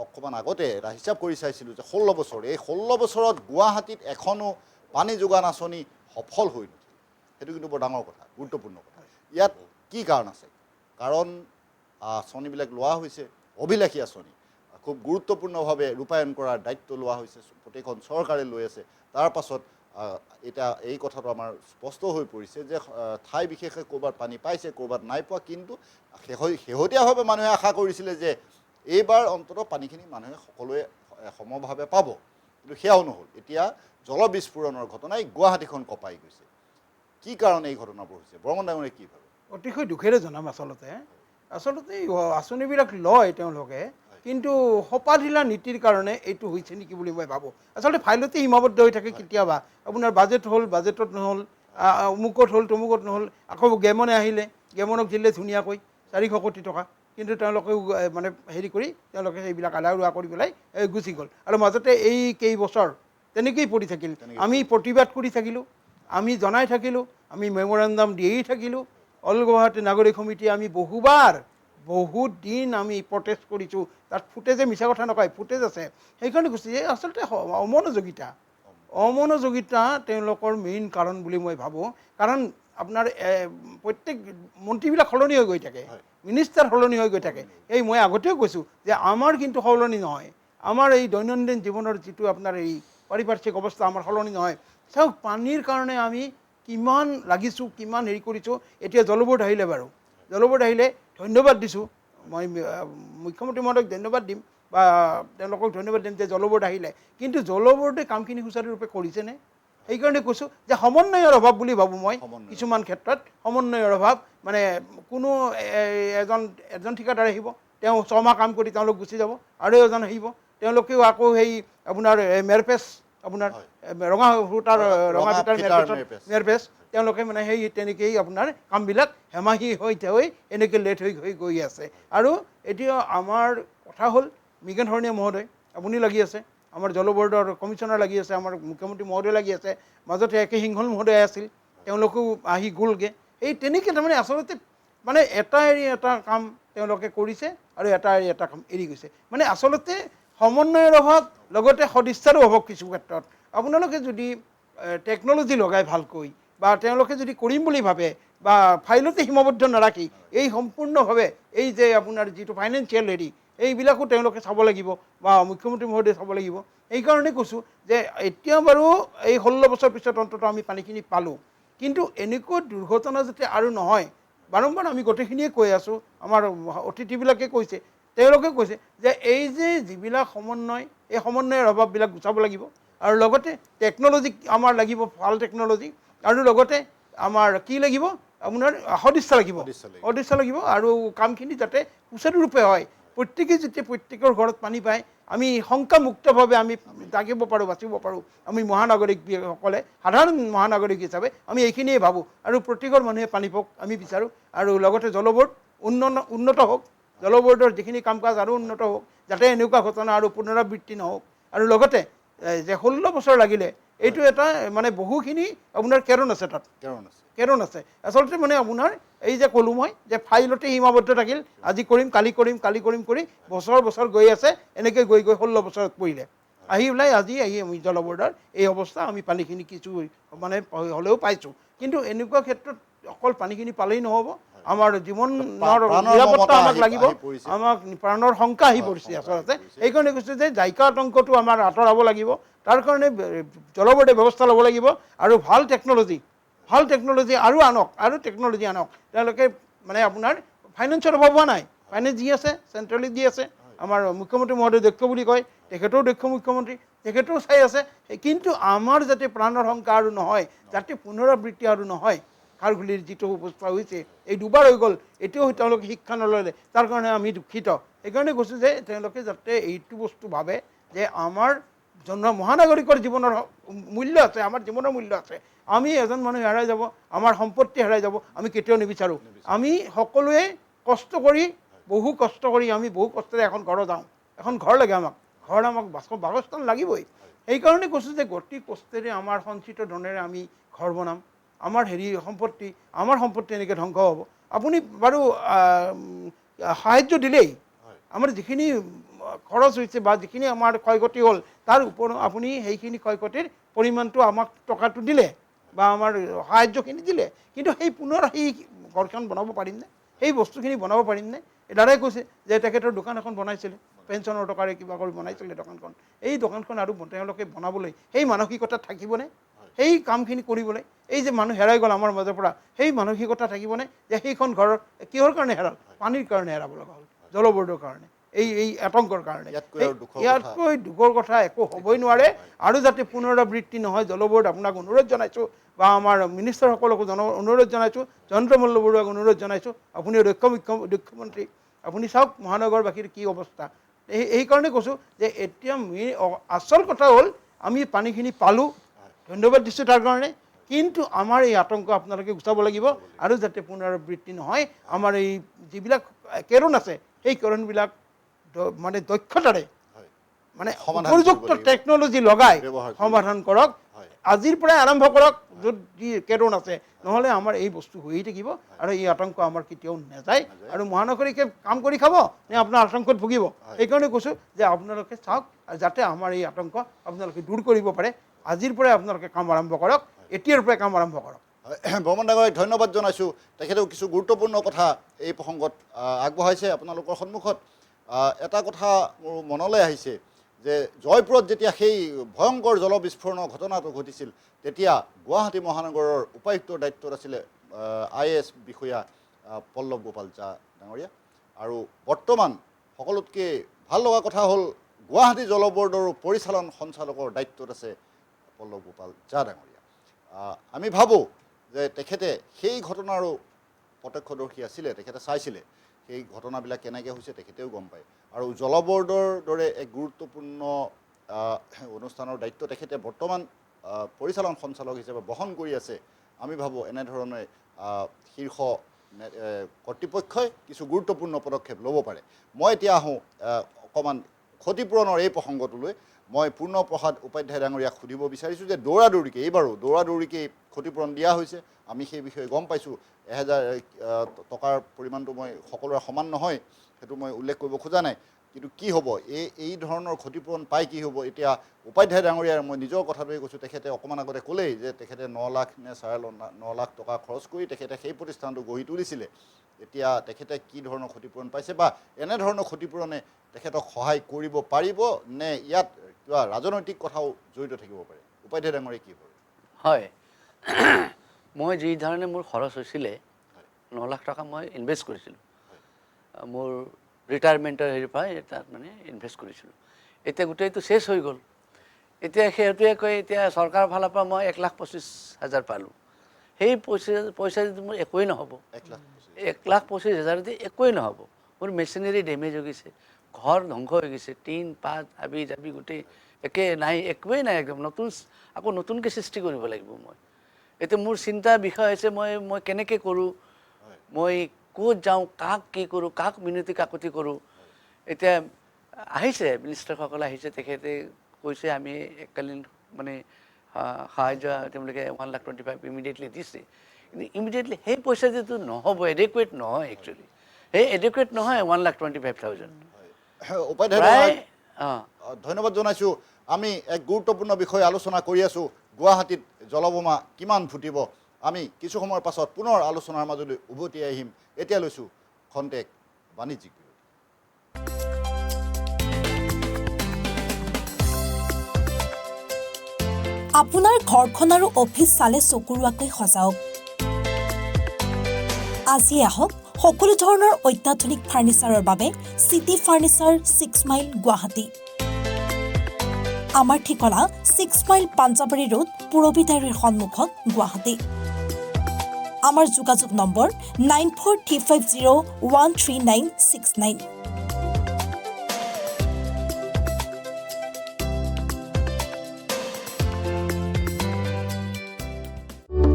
অকণমান আগতে এটা হিচাপ কৰি চাইছিলোঁ যে 16 বছৰ, এই 16 বছৰত গুৱাহাটীত এখনো পানী যোগান আঁচনি সফল হৈ নুঠিল। সেইটো কিন্তু বৰ ডাঙৰ কথা, গুৰুত্বপূৰ্ণ কথা। ইয়াত কি কাৰণ আছে? কাৰণ আঁচনিবিলাক লোৱা হৈছে, অভিলাষী আঁচনি খুব গুৰুত্বপূৰ্ণভাৱে ৰূপায়ণ কৰাৰ দায়িত্ব লোৱা হৈছে, প্ৰত্যেকখন চৰকাৰে লৈ আছে। তাৰ পাছত এতিয়া এই কথাটো আমাৰ স্পষ্ট হৈ পৰিছে যে ঠাই বিশেষে ক'ৰবাত পানী পাইছে, ক'ৰবাত নাই পোৱা। কিন্তু শেহতীয়াভাৱে মানুহে আশা কৰিছিলে যে এইবাৰ অন্ততঃ পানীখিনি মানুহে সকলোৱে সমভাৱে পাব, কিন্তু সেয়াও নহ'ল। এতিয়া জলবিস্ফোৰণৰ ঘটনাই গুৱাহাটীখন কঁপাই গৈছে। কি কাৰণে এই ঘটনাবোৰ হৈছে? বৰ্মন ডাঙৰীয়াই কি ভাবে? অতিশয় দুখেৰে জনাম। আচলতে এই আঁচনিবিলাক লয় তেওঁলোকে, কিন্তু সপাঢিলা নীতিৰ কাৰণে এইটো হৈছে নেকি বুলি মই ভাবোঁ। আচলতে ফাইলতে সীমাবদ্ধ হৈ থাকে। কেতিয়াবা আপোনাৰ বাজেট হ'ল, বাজেটত নহ'ল, অমুকত হ'ল, তমুকত নহ'ল। আকৌ গেমনে আহিলে, গেমনক দিলে ধুনীয়াকৈ 400 কোটি টকা, কিন্তু তেওঁলোকেও মানে হেৰি কৰি তেওঁলোকে সেইবিলাক আধা উৰা কৰি পেলাই গুচি গ'ল। আৰু মাজতে এই কেইবছৰ তেনেকেই পৰি থাকিল। আমি প্ৰতিবাদ কৰি থাকিলোঁ, আমি জনাই থাকিলোঁ, আমি মেমৰেণ্ডাম দিয়েই থাকিলোঁ। অল গুৱাহাটী নাগৰিক সমিতি আমি বহুত দিন আমি প্ৰটেষ্ট কৰিছোঁ। তাত ফুটেজে মিছা কথা নকয়, ফুটেজ আছে। সেইকাৰণে কৈছে যে আচলতে অমনোযোগিতা তেওঁলোকৰ মেইন কাৰণ বুলি মই ভাবোঁ। কাৰণ আপোনাৰ প্ৰত্যেক মন্ত্ৰীবিলাক সলনি হৈ গৈ থাকে, মিনিষ্টাৰ সলনি হৈ গৈ থাকে। এই মই আগতেও কৈছোঁ যে আমাৰ কিন্তু সলনি নহয়। আমাৰ এই দৈনন্দিন জীৱনৰ যিটো আপোনাৰ এই পাৰিপাৰ্শ্বিক অৱস্থা আমাৰ সলনি নহয়। চাওক, পানীৰ কাৰণে আমি কিমান লাগিছোঁ, কিমান হেৰি কৰিছোঁ। এতিয়া জলবৰ্ড আহিলে, বাৰু জলবৰ্ড আহিলে ধন্যবাদ দিছোঁ। মই মুখ্যমন্ত্ৰী মহোদয়ক ধন্যবাদ দিম বা তেওঁলোকক ধন্যবাদ দিম যে জলবৰ্ড আহিলে। কিন্তু জলবৰ্ডে কামখিনি সুচাৰুৰূপে কৰিছেনে? সেইকাৰণে কৈছোঁ যে সমন্বয়ৰ অভাৱ বুলি ভাবোঁ মই। কিছুমান ক্ষেত্ৰত সমন্বয়ৰ অভাৱ। মানে কোনো এজন ঠিকাদাৰ আহিব, তেওঁ 6 মাহ কাম কৰি তেওঁলোক গুচি যাব, আৰু এজন আহিব, তেওঁলোকেও আকৌ সেই আপোনাৰ মেৰপেচ, আপোনাৰ ৰঙা ফিটাৰ মেৰপেচ, তেওঁলোকে মানে সেই তেনেকেই আপোনাৰ কামবিলাক হেমাহি হৈ এনেকৈ লেট হৈ গৈ আছে। আৰু এতিয়া আমাৰ কথা হ'ল, মৃগেন শৰণীয়া মহোদয় আপুনি লাগি আছে, আমাৰ জলবৰ্ডৰ কমিশ্যনাৰ লাগি আছে, আমাৰ মুখ্যমন্ত্ৰী মহোদয় লাগি আছে, মাজতে একে সিংহল মহোদয় আছিল, তেওঁলোকেও আহি গ'লগৈ। এই তেনেকৈ তাৰমানে আচলতে মানে এটা এৰি এটা কাম তেওঁলোকে কৰিছে আৰু এটা এৰি এটা কাম এৰি গৈছে। মানে আচলতে সমন্বয়ৰ অভাৱ, লগতে সদিচ্ছাৰো অভাৱ কিছু ক্ষেত্ৰত। আপোনালোকে যদি টেকন'লজি লগাই ভালকৈ, বা তেওঁলোকে যদি কৰিম বুলি ভাবে, বা ফাইলতে সীমাবদ্ধ নাৰাখি এই সম্পূৰ্ণভাৱে এই যে আপোনাৰ যিটো ফাইনেন্সিয়েল হেৰি, এইবিলাকো তেওঁলোকে চাব লাগিব, বা মুখ্যমন্ত্ৰী মহোদয়ে চাব লাগিব। এইকাৰণে কৈছোঁ যে এতিয়া বাৰু এই 16 বছৰ পিছত অন্ততঃ আমি পানীখিনি পালোঁ, কিন্তু এনেকুৱা দুৰ্ঘটনা যাতে আৰু নহয়। বাৰম্বাৰ আমি গোটেইখিনিয়ে কৈ আছোঁ, আমাৰ অতিথিবিলাকে কৈছে, তেওঁলোকে কৈছে যে এই যে যিবিলাক সমন্বয়, এই সমন্বয়ৰ অভাৱবিলাক গুচাব লাগিব। আৰু লগতে টেকন'লজি আমাৰ লাগিব, ভাল টেকন'লজি, আৰু লগতে আমাৰ কি লাগিব, আপোনাৰ সদিচ্ছা লাগিব, আৰু কামখিনি যাতে সুচাৰুৰূপে হয়। প্ৰত্যেকেই যেতিয়া প্ৰত্যেকৰ ঘৰত পানী পায়, আমি শংকামুক্তভাৱে আমি থাকিব পাৰোঁ, বাচিব পাৰোঁ। আমি মহানাগৰিকসকলে, সাধাৰণ মহানাগৰিক হিচাপে আমি এইখিনিয়ে ভাবোঁ। আৰু প্ৰত্যেকৰ মানুহে পানী পাওক আমি বিচাৰোঁ। আৰু লগতে জলবৰ্ড উন্নত হওক, জলবৰ্ডৰ যিখিনি কাম কাজ আৰু উন্নত হওক, যাতে এনেকুৱা ঘটনা আৰু পুনৰাবৃত্তি নহওক। আৰু লগতে যে 16 বছৰ লাগিলে, এইটো এটা মানে বহুখিনি আপোনাৰ কেৰণ আছে, তাত কেৰণ আছে। আচলতে মানে আপোনাৰ এই যে ক'লোঁ মই, যে ফাইলতে সীমাবদ্ধ থাকিল, আজি কৰিম, কালি কৰিম কৰি বছৰ গৈ আছে। এনেকৈ গৈ 16 বছৰত পৰিলে, আহি ওলাই আজি আমি জলবৰ্ডৰ এই অৱস্থা। আমি পানীখিনি কিছু মানে হ'লেও পাইছোঁ, কিন্তু এনেকুৱা ক্ষেত্ৰত অকল পানীখিনি পালেই নহ'ব, আমাৰ জীৱনৰ নিৰাপত্তা আমাক লাগিব, আমাক প্ৰাণৰ শংকা আহি পৰিছে আচলতে। সেইকাৰণে কৈছোঁ যে জাইকা আতংকটো আমাৰ আঁতৰাব লাগিব, তাৰ কাৰণে জলবোৰ্ডে ব্যৱস্থা ল'ব লাগিব আৰু ভাল টেকন'লজি আৰু আনক আৰু টেকন'লজি আনক তেওঁলোকে মানে আপোনাৰ ফাইনেন্সৰ অভাৱ হোৱা নাই ফাইনেন্স দি আছে চেণ্ট্ৰেলি দি আছে আমাৰ মুখ্যমন্ত্ৰী মহোদয় দক্ষ বুলি কয় তেখেতেও দক্ষ মুখ্যমন্ত্ৰী তেখেতেও চাই আছে কিন্তু আমাৰ যাতে প্ৰাণৰ শংকা আৰু নহয় যাতে পুনৰাবৃত্তি আৰু নহয় খাৰঘুলিৰ যিটো অৱস্থা হৈছে এই দুবাৰ হৈ গ'ল এতিয়াও তেওঁলোকে শিক্ষা নল'লে তাৰ কাৰণে আমি দুখিত সেইকাৰণে কৈছোঁ যে তেওঁলোকে যাতে এইটো বস্তু ভাবে যে আমাৰ মহানাগৰিকৰ জীৱনৰ মূল্য আছে আমাৰ জীৱনৰ মূল্য আছে আমি এজন মানুহ হেৰাই যাব আমাৰ সম্পত্তি হেৰাই যাব আমি কেতিয়াও নিবিচাৰোঁ আমি সকলোৱে কষ্ট কৰি বহু কষ্টেৰে এখন ঘৰত যাওঁ এখন ঘৰ লাগে আমাক বাসস্থান লাগিবই সেইকাৰণে কৈছোঁ যে গতি কষ্টেৰে আমাৰ সঞ্চিত ধনেৰে আমি ঘৰ বনাম আমাৰ সম্পত্তি এনেকৈ ধ্বংস হ'ব আপুনি বাৰু সাহায্য দিলেই আমাৰ যিখিনি খৰচ হৈছে বা যিখিনি আমাৰ ক্ষয় ক্ষতি হ'ল তাৰ ওপৰত আপুনি সেইখিনি ক্ষয় ক্ষতিৰ পৰিমাণটো আমাক টকাটো দিলে বা আমাৰ সাহায্যখিনি দিলে কিন্তু সেই পুনৰ সেই ঘৰখন বনাব পাৰিমনে সেই বস্তুখিনি বনাব পাৰিমনে দাদাই কৈছে যে তেখেতৰ দোকান এখন বনাইছিলে পেঞ্চনৰ টকাৰে কিবা কৰি বনাইছিলে দোকানখন এই দোকানখন আৰু তেওঁলোকে বনাবলৈ সেই মানসিকতা থাকিবনে সেই কামখিনি কৰিবলৈ এই যে মানুহ হেৰাই গ'ল আমাৰ মাজৰ পৰা সেই মানসিকতা থাকিবনে যে সেইখন ঘৰ কিহৰ কাৰণে হেৰাল পানীৰ কাৰণে হেৰাব লগা হ'ল জলবোৰ্ডৰ কাৰণে এই আতংকৰ কাৰণে ইয়াতকৈ দুখৰ কথা একো হ'বই নোৱাৰে আৰু যাতে পুনৰাবৃত্তি নহয় জলবোৰ্ড আপোনাক অনুৰোধ জনাইছোঁ বা আমাৰ মিনিষ্টাৰসকলকো অনুৰোধ জনাইছোঁ জয়ন্ত মল্ল বৰুৱাক অনুৰোধ জনাইছোঁ আপুনি মুখ্যমন্ত্ৰী আপুনি চাওক মহানগৰবাসীৰ কি অৱস্থা সেইকাৰণে কৈছোঁ যে এতিয়া আচল কথা হ'ল আমি পানীখিনি পালোঁ ধন্যবাদ দিছোঁ তাৰ কাৰণে কিন্তু আমাৰ এই আতংক আপোনালোকে গুচাব লাগিব আৰু যাতে পুনৰাবৃত্তি নহয় আমাৰ এই যিবিলাক কেৰণ আছে সেই কেৰণবিলাক মানে দক্ষতাৰে মানে উপযুক্ত টেকন'লজি লগাই সমাধান কৰক আজিৰ পৰাই আৰম্ভ কৰক য'ত যি কেৰণ আছে নহ'লে আমাৰ এই বস্তু হৈয়ে থাকিব আৰু এই আতংক আমাৰ কেতিয়াও নাযায় আৰু মহানগৰীকে কাম কৰি খাব নে আপোনাৰ আতংকত ভুগিব সেইকাৰণে কৈছোঁ যে আপোনালোকে চাওক যাতে আমাৰ এই আতংক আপোনালোকে দূৰ কৰিব পাৰে আজিৰ পৰাই আপোনালোকে কাম আৰম্ভ কৰক এতিয়াৰ পৰাই কাম আৰম্ভ কৰক বৰ্মন ডাঙৰীয়াক ধন্যবাদ জনাইছোঁ তেখেতেও কিছু গুৰুত্বপূৰ্ণ কথা এই প্ৰসংগত আগবঢ়াইছে আপোনালোকৰ সন্মুখত এটা কথা মোৰ মনলৈ আহিছে যে জয়পুৰত যেতিয়া সেই ভয়ংকৰ জলবিস্ফোৰণৰ ঘটনাটো ঘটিছিল তেতিয়া গুৱাহাটী মহানগৰৰ উপায়ুক্তৰ দায়িত্বত আছিলে IAS বিষয়া পল্লৱ গোপাল জা ডাঙৰীয়া আৰু বৰ্তমান সকলোতকৈ ভাল লগা কথা হ'ল গুৱাহাটী জল বৰ্ডৰ পৰিচালন সঞ্চালকৰ দায়িত্বত আছে পল্লৱ গোপাল জা ডাঙৰীয়া আমি ভাবোঁ যে তেখেতে সেই ঘটনাৰো প্ৰত্যক্ষদৰ্শী আছিলে তেখেতে চাইছিলে সেই ঘটনাবিলাক কেনেকৈ হৈছে তেখেতেও গম পায় আৰু জল বৰ্ডৰ দৰে এক গুৰুত্বপূৰ্ণ অনুষ্ঠানৰ দায়িত্ব তেখেতে বৰ্তমান পৰিচালন সঞ্চালক হিচাপে বহন কৰি আছে আমি ভাবোঁ এনেধৰণে শীৰ্ষ কৰ্তৃপক্ষই কিছু গুৰুত্বপূৰ্ণ পদক্ষেপ ল'ব পাৰে মই এতিয়া আহোঁ অকণমান ক্ষতিপূৰণৰ এই প্ৰসংগটোলৈ মই পূৰ্ণপ্ৰসাদ উপাধ্যায় ডাঙৰীয়াক সুধিব বিচাৰিছোঁ যে এইবাৰো দৌৰাদৌৰিকেই ক্ষতিপূৰণ দিয়া হৈছে আমি সেই বিষয়ে গম পাইছোঁ 1000 টকাৰ পৰিমাণটো মই সকলোৰে সমান নহয় সেইটো মই উল্লেখ কৰিব খোজা নাই কিন্তু কি হ'ব এই ধৰণৰ ক্ষতিপূৰণ পাই কি হ'ব এতিয়া উপাধ্যায় ডাঙৰীয়াৰ মই নিজৰ কথাটোৱে কৈছোঁ তেখেতে অকণমান আগতে ক'লেই যে তেখেতে 9 লাখ নে 9 লাখ টকা খৰচ কৰি তেখেতে সেই প্ৰতিষ্ঠানটো গঢ়ি তুলিছিলে এতিয়া তেখেতে কি ধৰণৰ ক্ষতিপূৰণ পাইছে বা এনেধৰণৰ ক্ষতিপূৰণে তেখেতক সহায় কৰিব পাৰিব নে ইয়াত কিবা ৰাজনৈতিক কথাও জড়িত থাকিব পাৰে উপাধ্যায় ডাঙৰীয়া কি কৰে হয় মই যি ধৰণে মোৰ খৰচ হৈছিলে 9 লাখ টকা মই ইনভেষ্ট কৰিছিলোঁ মোৰ ৰিটায়াৰমেণ্টৰ হেৰিৰ পৰা তাত মানে ইনভেষ্ট কৰিছিলোঁ এতিয়া গোটেইটো শেষ হৈ গ'ল এতিয়া সেইটোৱে কৈ এতিয়া চৰকাৰৰ ফালৰ পৰা মই 1,25,000 পালোঁ সেই পইচা যদি মোৰ একোৱেই নহ'ব 1,25,000 দি একোৱেই নহ'ব মোৰ মেচিনাৰী ডেমেজ হৈ গৈছে ঘৰ ধ্বংস হৈ গৈছে টিন পাত হাবি জাবি গোটেই একে নাই একোৱেই নাই একদম আকৌ নতুনকৈ সৃষ্টি কৰিব লাগিব মই এতিয়া মোৰ চিন্তাৰ বিষয় হৈছে মই কেনেকৈ কৰোঁ মই ক'ত যাওঁ কাক কি কৰোঁ কাক মিনতি কাকতি কৰোঁ এতিয়া আহিছে মিনিষ্টাৰসকল আহিছে তেখেতে কৈছে আমি এককালীন মানে সাহায্য তেওঁলোকে 1,25,000 ইমিডিয়েটলি দিছে কিন্তু ইমিডিয়েটলি সেই পইচা যিটো নহ'ব এডেকুৱেট নহয় একচুৱেলি সেই এডেকুৱেট নহয় 1,25,000 উপাধ্যায় ধন্যবাদ জনাইছোঁ আমি এক গুৰুত্বপূৰ্ণ বিষয় আলোচনা কৰি আছোঁ গুৱাহাটীত জলবোমা কিমান ফুটিব আমি কিছু সময়ৰ পাছত পুনৰ আলোচনাৰ মাজলৈ উভতি আহিম এতিয়া লৈছোঁ খন্তেক বাণিজ্যিক আপোনাৰ ঘৰখন আৰু অফিচ চালে চকুৰোৱাকৈ সজাওক আজি আহক সকলো ধৰণৰ অত্যাধুনিক ফাৰ্নিচাৰৰ বাবে চিটি ফাৰ্নিচাৰ 6 মাইল গুৱাহাটী আমাৰ ঠিকনা 6 মাইল পাঞ্জাবাৰী ৰোড পুৰবী ডায়েৰীৰ সন্মুখত গুৱাহাটী আমাৰ যোগাযোগ নম্বৰ 9435013969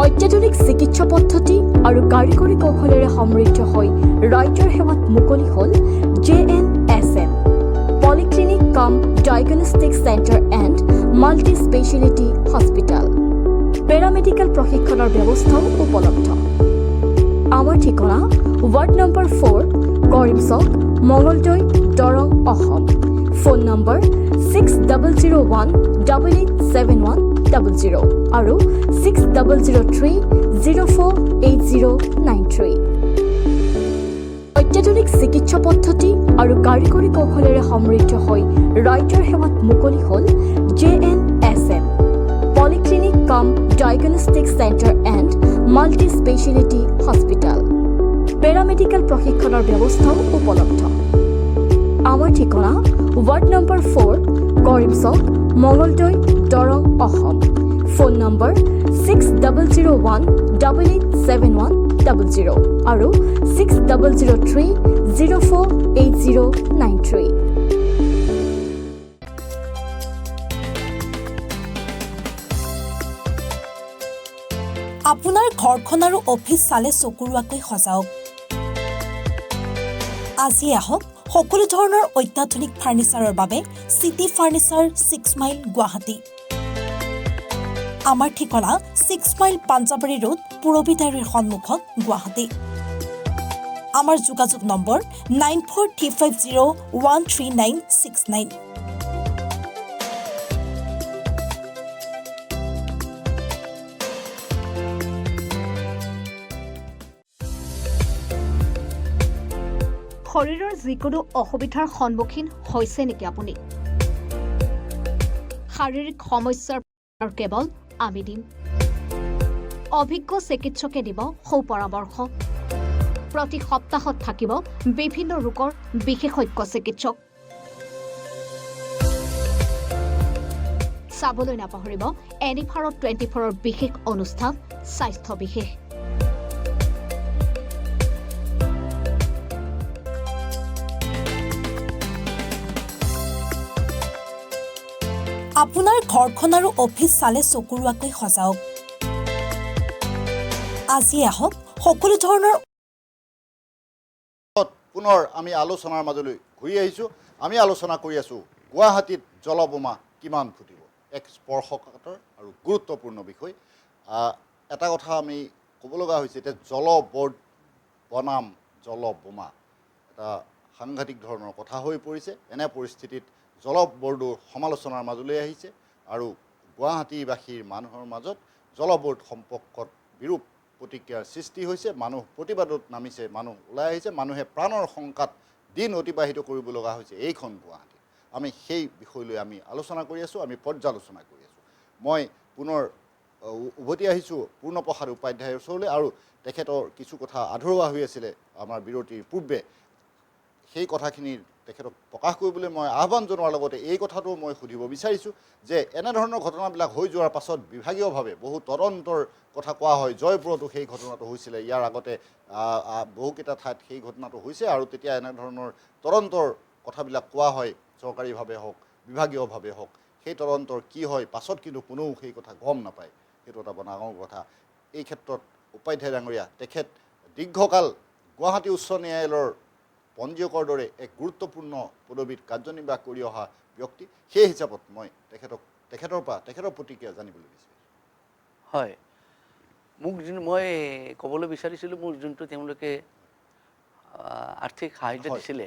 অত্যাধুনিক চিকিৎসা পদ্ধতি আৰু কাৰিকৰী কৌশলেৰে সমৃদ্ধ হৈ ৰাইজৰ সেৱাত মুকলি হ'ল JNSM পলিক্লিনিক কাম diagnostic centre and multi speciality hospital paramedical প্ৰশিক্ষণৰ ব্যৱস্থাও উপলব্ধ আমাৰ ঠিকনা ৱাৰ্ড নম্বৰ 4 কৰিম চক মঙলদৈ দৰং অসম ফোন নম্বৰ 6001887100 আৰু 6003048093 অত্যাধুনিক চিকিৎসা পদ্ধতি আৰু কাৰিকৰী কৌশলেৰে সমৃদ্ধ হৈ ৰাইজৰ সেৱাত মুকলি হ'ল JNSM পলিক্লিনিক কাম diagnostic centre and multi speciality hospital paramedical প্ৰশিক্ষণৰ ব্যৱস্থাও উপলব্ধ আমাৰ ঠিকনা ৱাৰ্ড নম্বৰ 4 কৰিম চক মঙলদৈ দৰং অসম ফোন নম্বৰ 6001887100 আৰু 6003048093 আপোনাৰ ঘৰখন আৰু অফিচ চালে চকুৰোৱাকৈ সজাওক আজি আহক সকলো ধৰণৰ অত্যাধুনিক ফাৰ্নিচাৰৰ বাবে চিটি ফাৰ্নিচাৰ 6 মাইল গুৱাহাটী আমাৰ ঠিকনা 6 মাইল পাঞ্জাবাৰী ৰোড পুৰবী ডায়েৰীৰ সন্মুখত গুৱাহাটী আমাৰ যোগাযোগ নম্বৰ 9435013969 শৰীৰৰ যিকোনো অসুবিধাৰ সন্মুখীন হৈছে নেকি আপুনি শাৰীৰিক সমস্যাৰ কেৱল আমি দিম অভিজ্ঞ চিকিৎসকে দিব সুপৰামৰ্শ প্ৰতি সপ্তাহত থাকিব বিভিন্ন ৰোগৰ বিশেষজ্ঞ চিকিৎসক চাবলৈ নাপাহৰিব এনিফাৰত 24ৰ বিশেষ অনুষ্ঠান স্বাস্থ্য বিশেষ আপোনাৰ ঘৰখন আৰু অফিচ চালে চকুৰোৱাকৈ সজাওক আজি আহক সকলো ধৰণৰ পুনৰ আমি আলোচনাৰ মাজলৈ ঘূৰি আহিছোঁ আমি আলোচনা কৰি আছোঁ গুৱাহাটীত জলবোমা কিমান ফুটিব এক স্পৰ্শকাতৰ আৰু গুৰুত্বপূৰ্ণ বিষয় এটা কথা আমি ক'ব লগা হৈছে এতিয়া জলবৰ্ড বনাম জলবোমা এটা সাংঘাতিক ধৰণৰ কথা হৈ পৰিছে এনে পৰিস্থিতিত জলবৰ্ডৰ সমালোচনাৰ মাজলৈ আহিছে আৰু গুৱাহাটীবাসীৰ মানুহৰ মাজত জলবৰ্ড সম্পৰ্কত বিৰূপ প্ৰতিক্ৰিয়াৰ সৃষ্টি হৈছে মানুহ প্ৰতিবাদত নামিছে মানুহ ওলাই আহিছে মানুহে প্ৰাণৰ শংকাত দিন অতিবাহিত কৰিব লগা হৈছে এইখন গুৱাহাটী আমি সেই বিষয়লৈ আমি আলোচনা কৰি আছোঁ আমি পৰ্যালোচনা কৰি আছোঁ মই পুনৰ উভতি আহিছোঁ পূৰ্ণপ্ৰসাদ উপাধ্যায়ৰ ওচৰলৈ আৰু তেখেতৰ কিছু কথা আধৰুৱা হৈ আছিলে আমাৰ বিৰতিৰ পূৰ্বে সেই কথাখিনিৰ তেখেতক প্ৰকাশ কৰিবলৈ মই আহ্বান জনোৱাৰ লগতে এই কথাটো মই সুধিব বিচাৰিছোঁ যে এনেধৰণৰ ঘটনাবিলাক হৈ যোৱাৰ পাছত বিভাগীয়ভাৱে বহু তদন্তৰ কথা কোৱা হয় জয়পুৰতো সেই ঘটনাটো হৈছিলে ইয়াৰ আগতে বহুকেইটা ঠাইত সেই ঘটনাটো হৈছে আৰু তেতিয়া এনেধৰণৰ তদন্তৰ কথাবিলাক কোৱা হয় চৰকাৰীভাৱে হওক বিভাগীয়ভাৱে হওক সেই তদন্তৰ কি হয় পাছত কিন্তু কোনেও সেই কথা গম নাপায় সেইটো এটা ডাঙৰ কথা এই ক্ষেত্ৰত উপাধ্যায় ডাঙৰীয়া তেখেত দীৰ্ঘকাল গুৱাহাটী উচ্চ ন্যায়ালয়ৰ পঞ্জীয়কৰ দৰে এক গুৰুত্বপূৰ্ণ পদবীত কাৰ্যনিৰ্বাহ কৰি অহা ব্যক্তি সেই হিচাপত মই তেখেতৰ প্ৰতিক্ৰিয়া জানিবলৈ বিচাৰিছোঁ হয় মোক মই ক'বলৈ বিচাৰিছিলোঁ মোৰ যোনটো তেওঁলোকে আৰ্থিক সাহায্য দিছিলে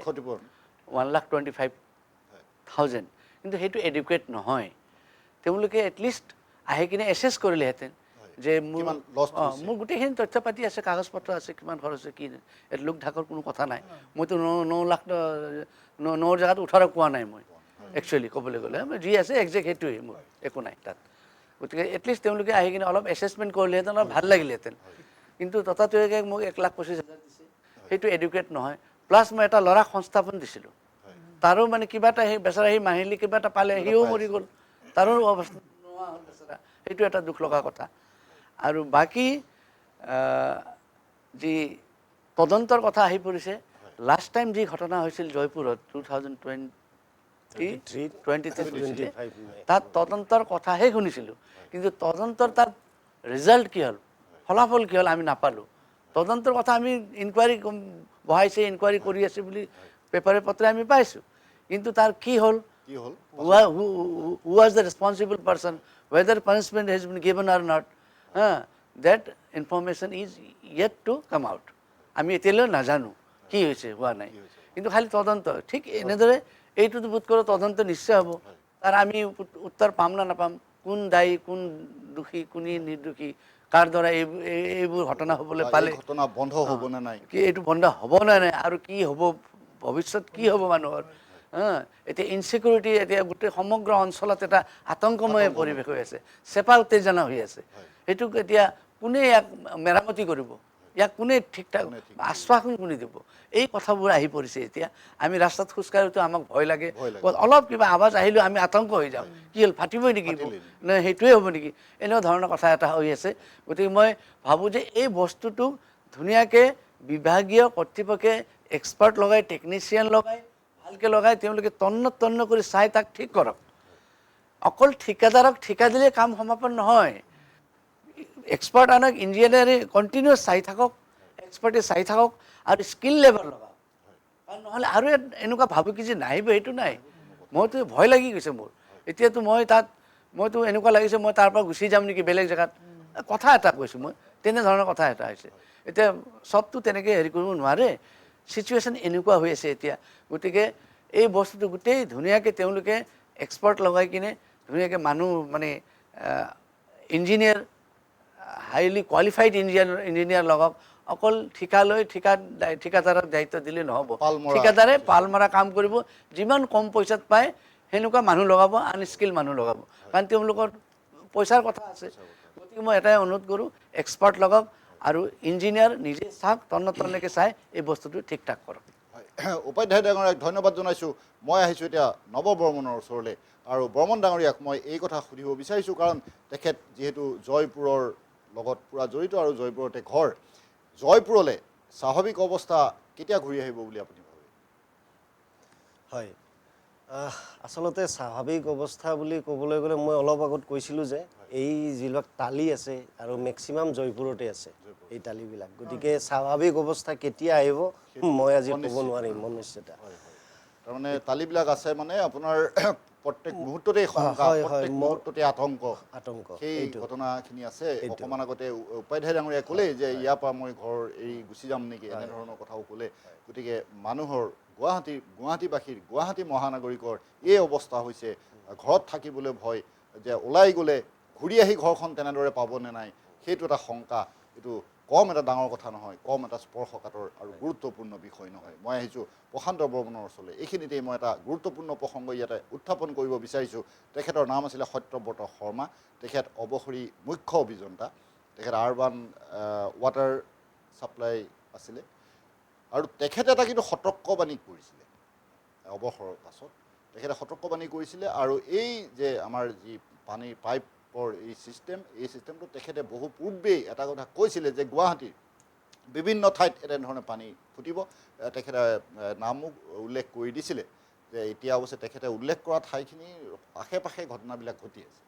1,25,000 কিন্তু সেইটো এডুকেট নহয় তেওঁলোকে এটলিষ্ট আহি কিনে এছেছ কৰিলেহেঁতেন যে মোৰ গোটেইখিনি তথ্য পাতি আছে কাগজ পত্ৰ আছে কিমান খৰচ হৈছে কি লোক ঢাকৰ কোনো কথা নাই মইতো 9 লাখ 9 জেগাত 18 কোৱা নাই মই একচুৱেলি ক'বলৈ গ'লে যি আছে একজেক্ট সেইটোৱেই মোৰ একো নাই তাত গতিকে এটলিষ্ট তেওঁলোকে আহি কিনে অলপ এছেছমেণ্ট কৰিলেহেঁতেন অলপ ভাল লাগিলেহেঁতেন কিন্তু তথাপিও মোক 1,25,000 দিছে সেইটো এডুকেট নহয় প্লাছ মই এটা ল'ৰাক সংস্থাপন দিছিলোঁ তাৰো মানে কিবা এটা সেই বেচেৰা সি মাহিলী কিবা এটা পালে সিও মৰি গ'ল তাৰো অৱস্থা নোহোৱা হ'ল বেচেৰা সেইটো এটা দুখ লগা কথা আৰু বাকী যি তদন্তৰ কথা আহি পৰিছে লাষ্ট টাইম যি ঘটনা হৈছিল জয়পুৰত 2023 তাত তদন্তৰ কথাহে শুনিছিলোঁ কিন্তু তদন্তৰ তাত ৰিজাল্ট কি হ'ল ফলাফল কি হ'ল আমি নাপালোঁ তদন্তৰ কথা আমি ইনকুৱাৰী বহাইছে ইনকুৱাৰী কৰি আছে বুলি পেপাৰে পত্ৰে আমি পাইছোঁ কিন্তু তাৰ কি হ'ল who was the responsible person whether punishment has been given or not that information is yet to come out আমি এতিয়ালৈ নাজানো কি হৈছে হোৱা নাই কিন্তু খালি তদন্ত ঠিক এনেদৰে এইটোতো বোধ কৰোঁ তদন্ত নিশ্চয় হ'ব তাৰ আমি উত্তৰ পাম না নাপাম কোন দায়ী কোন দোষী কোনে নিৰ্দোষী কাৰ দ্বাৰা এইবোৰ ঘটনা হ'বলৈ পালে ঘটনা বন্ধ হ'ব নে নাই কি এইটো বন্ধ হ'ব নে নাই আৰু কি হ'ব ভৱিষ্যত কি হ'ব মানুহৰ এতিয়া ইনচিকিউৰিটি এতিয়া গোটেই সমগ্ৰ অঞ্চলত এটা আতংকময় পৰিৱেশ হৈ আছে চেপা উত্তেজনা হৈ আছে সেইটোক এতিয়া কোনে ইয়াক মেৰামতি কৰিব ইয়াক কোনে ঠিক ঠাক আশ্বাসন কোনে দিব এই কথাবোৰ আহি পৰিছে এতিয়া আমি ৰাস্তাত খোজকাঢ়োঁতে আমাক ভয় লাগে অলপ কিবা আৱাজ আহিলেও আমি আতংক হৈ যাওঁ কি হ'ল ফাটিবই নেকি নে সেইটোৱে হ'ব নেকি এনেকুৱা ধৰণৰ কথা এটা হৈ আছে গতিকে মই ভাবোঁ যে এই বস্তুটো ধুনীয়াকৈ বিভাগীয় কৰ্তৃপক্ষে এক্সপাৰ্ট লগাই টেকনিচিয়ান লগাই ভালকৈ লগাই তেওঁলোকে তন্ন কৰি চাই তাক ঠিক কৰক অকল ঠিকাদাৰক ঠিকা দিলে কাম সমাপন নহয় এক্সপাৰ্ট আনক ইঞ্জিনিয়াৰে কণ্টিনিউৱাছ চাই থাকক এক্সপাৰ্টে চাই থাকক আৰু স্কিল লেভেল লগাওক কাৰণ নহ'লে আৰু এনেকুৱা ভাবোঁ কি যে নাহিব সেইটো নাই মইতো ভয় লাগি গৈছে মোৰ এতিয়াতো মইতো এনেকুৱা লাগিছে মই তাৰ পৰা গুচি যাম নেকি বেলেগ জেগাত কথা এটা কৈছোঁ মই তেনেধৰণৰ কথা এটা হৈছে এতিয়া চবটো তেনেকৈ হেৰি কৰিব নোৱাৰে চিটুৱেশ্যন এনেকুৱা হৈ আছে এতিয়া গতিকে এই বস্তুটো গোটেই ধুনীয়াকৈ তেওঁলোকে এক্সপাৰ্ট লগাই কিনে ধুনীয়াকৈ মানুহ মানে ইঞ্জিনিয়াৰ হাইলি কোৱালিফাইড ইঞ্জিনিয়াৰ লগাওক অকল ঠিকা লৈ ঠিকাদাৰক দায়িত্ব দিলে নহ'ব ঠিকাদাৰে পাল মৰা কাম কৰিব যিমান কম পইচাত পায় সেনেকুৱা মানুহ লগাব আনস্কিল মানুহ লগাব কাৰণ তেওঁলোকৰ পইচাৰ কথা আছে গতিকে মই এটাই অনুৰোধ কৰোঁ এক্সপাৰ্ট লগাওক আৰু ইঞ্জিনিয়াৰ নিজে চাওক তন্নকৈ চাই এই বস্তুটো ঠিক ঠাক কৰক উপাধ্যায় ডাঙৰীয়াক ধন্যবাদ জনাইছোঁ মই আহিছোঁ এতিয়া নৱ বৰ্মনৰ ওচৰলৈ আৰু বৰ্মন ডাঙৰীয়াক মই এই কথা সুধিব বিচাৰিছোঁ কাৰণ তেখেত যিহেতু জয়পুৰৰ লগত পূৰা জড়িত আৰু জয়পুৰতে ঘৰ জয়পুৰলৈ স্বাভাৱিক অৱস্থা কেতিয়া ঘূৰি আহিব বুলি আপুনি ভাবে হয় আচলতে স্বাভাৱিক অৱস্থা বুলি ক'বলৈ গ'লে মই অলপ আগত কৈছিলোঁ যে এই যিবিলাক টালি আছে আৰু মেক্সিমাম জয়পুৰতে আছে এই টালিবিলাক গতিকে স্বাভাৱিক অৱস্থা কেতিয়া আহিব মই আজি ক'ব নোৱাৰিম অনিশ্চয়তা তাৰমানে টালিবিলাক আছে মানে আপোনাৰ প্ৰত্যেক মুহূৰ্ততে শংকা প্ৰত্যেক মুহূৰ্ততে আতংক সেই ঘটনাখিনি আছে অকণমান আগতে উপাধ্যায় ডাঙৰীয়াই ক'লেই যে ইয়াৰ পৰা মই ঘৰ এৰি গুচি যাম নেকি এনেধৰণৰ কথাও ক'লে গতিকে মানুহৰ গুৱাহাটীবাসীৰ গুৱাহাটী মহানগৰিকৰ এই অৱস্থা হৈছে ঘৰত থাকিবলৈ ভয় যে ওলাই গ'লে ঘূৰি আহি ঘৰখন তেনেদৰে পাবনে নাই সেইটো এটা শংকা এইটো কম এটা ডাঙৰ কথা নহয় কম এটা স্পৰ্শকাতৰ আৰু গুৰুত্বপূৰ্ণ বিষয় নহয় মই আহিছোঁ প্ৰশান্ত বৰ্মনৰ ওচৰলৈ এইখিনিতেই মই এটা গুৰুত্বপূৰ্ণ প্ৰসংগ ইয়াতে উত্থাপন কৰিব বিচাৰিছোঁ তেখেতৰ নাম আছিলে সত্যব্ৰত শৰ্মা তেখেত অৱসৰী মুখ্য অভিযন্তা তেখেত আৰবান ৱাটাৰ ছাপ্লাই আছিলে আৰু তেখেতে এটা কিন্তু সতৰ্কবাণী কৰিছিলে অৱসৰৰ পাছত তেখেতে সতৰ্কবাণী কৰিছিলে আৰু এই যে আমাৰ যি পানীৰ পাইপৰ এই ছিষ্টেমটো তেখেতে বহু পূৰ্বেই এটা কথা কৈছিলে যে গুৱাহাটীৰ বিভিন্ন ঠাইত এনেধৰণে পানী ফুটিব তেখেতে নামো উল্লেখ কৰি দিছিলে যে এতিয়া অৱশ্যে তেখেতে উল্লেখ কৰা ঠাইখিনিৰ আশে পাশে ঘটনাবিলাক ঘটি আছে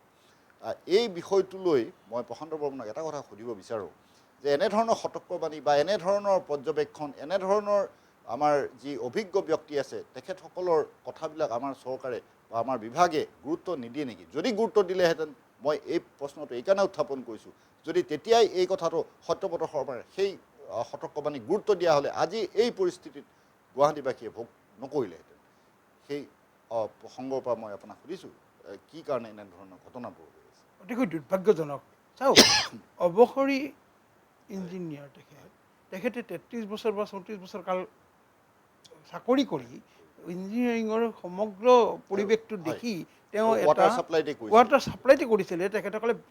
এই বিষয়টো লৈ মই প্ৰশান্ত বৰ্মনক এটা কথা সুধিব বিচাৰোঁ যে এনেধৰণৰ সতৰ্কবাণী বা এনেধৰণৰ পৰ্যবেক্ষণ এনেধৰণৰ আমাৰ যি অভিজ্ঞ ব্যক্তি আছে তেখেতসকলৰ কথাবিলাক আমাৰ চৰকাৰে বা আমাৰ বিভাগে গুৰুত্ব নিদিয়ে নেকি যদি গুৰুত্ব দিলেহেঁতেন মই এই প্ৰশ্নটো এইকাৰণে উত্থাপন কৰিছোঁ যদি তেতিয়াই এই কথাটো সত্যব্ৰত শৰ্মাৰ সেই সতৰ্কবাণী গুৰুত্ব দিয়া হ'লে আজি এই পৰিস্থিতিত গুৱাহাটীবাসীয়ে ভোগ নকৰিলেহেঁতেন সেই প্ৰসংগৰ পৰা মই আপোনাক সুধিছোঁ কি কাৰণে এনেধৰণৰ ঘটনাবোৰ হৈ আছে অতিকৈ দুৰ্ভাগ্যজনক চাওক অৱসৰী ইঞ্জিনিয়াৰ তেখেতে 33 বছৰ বা 34 বছৰ কাল চাকৰি কৰি ইঞ্জিনিয়াৰিঙৰ সমগ্ৰ পৰিৱেশটো দেখি তেওঁ water এটা supply তে কৰিছিল। ৱাটাৰ ছাপ্লাইতে কৰিছিলে।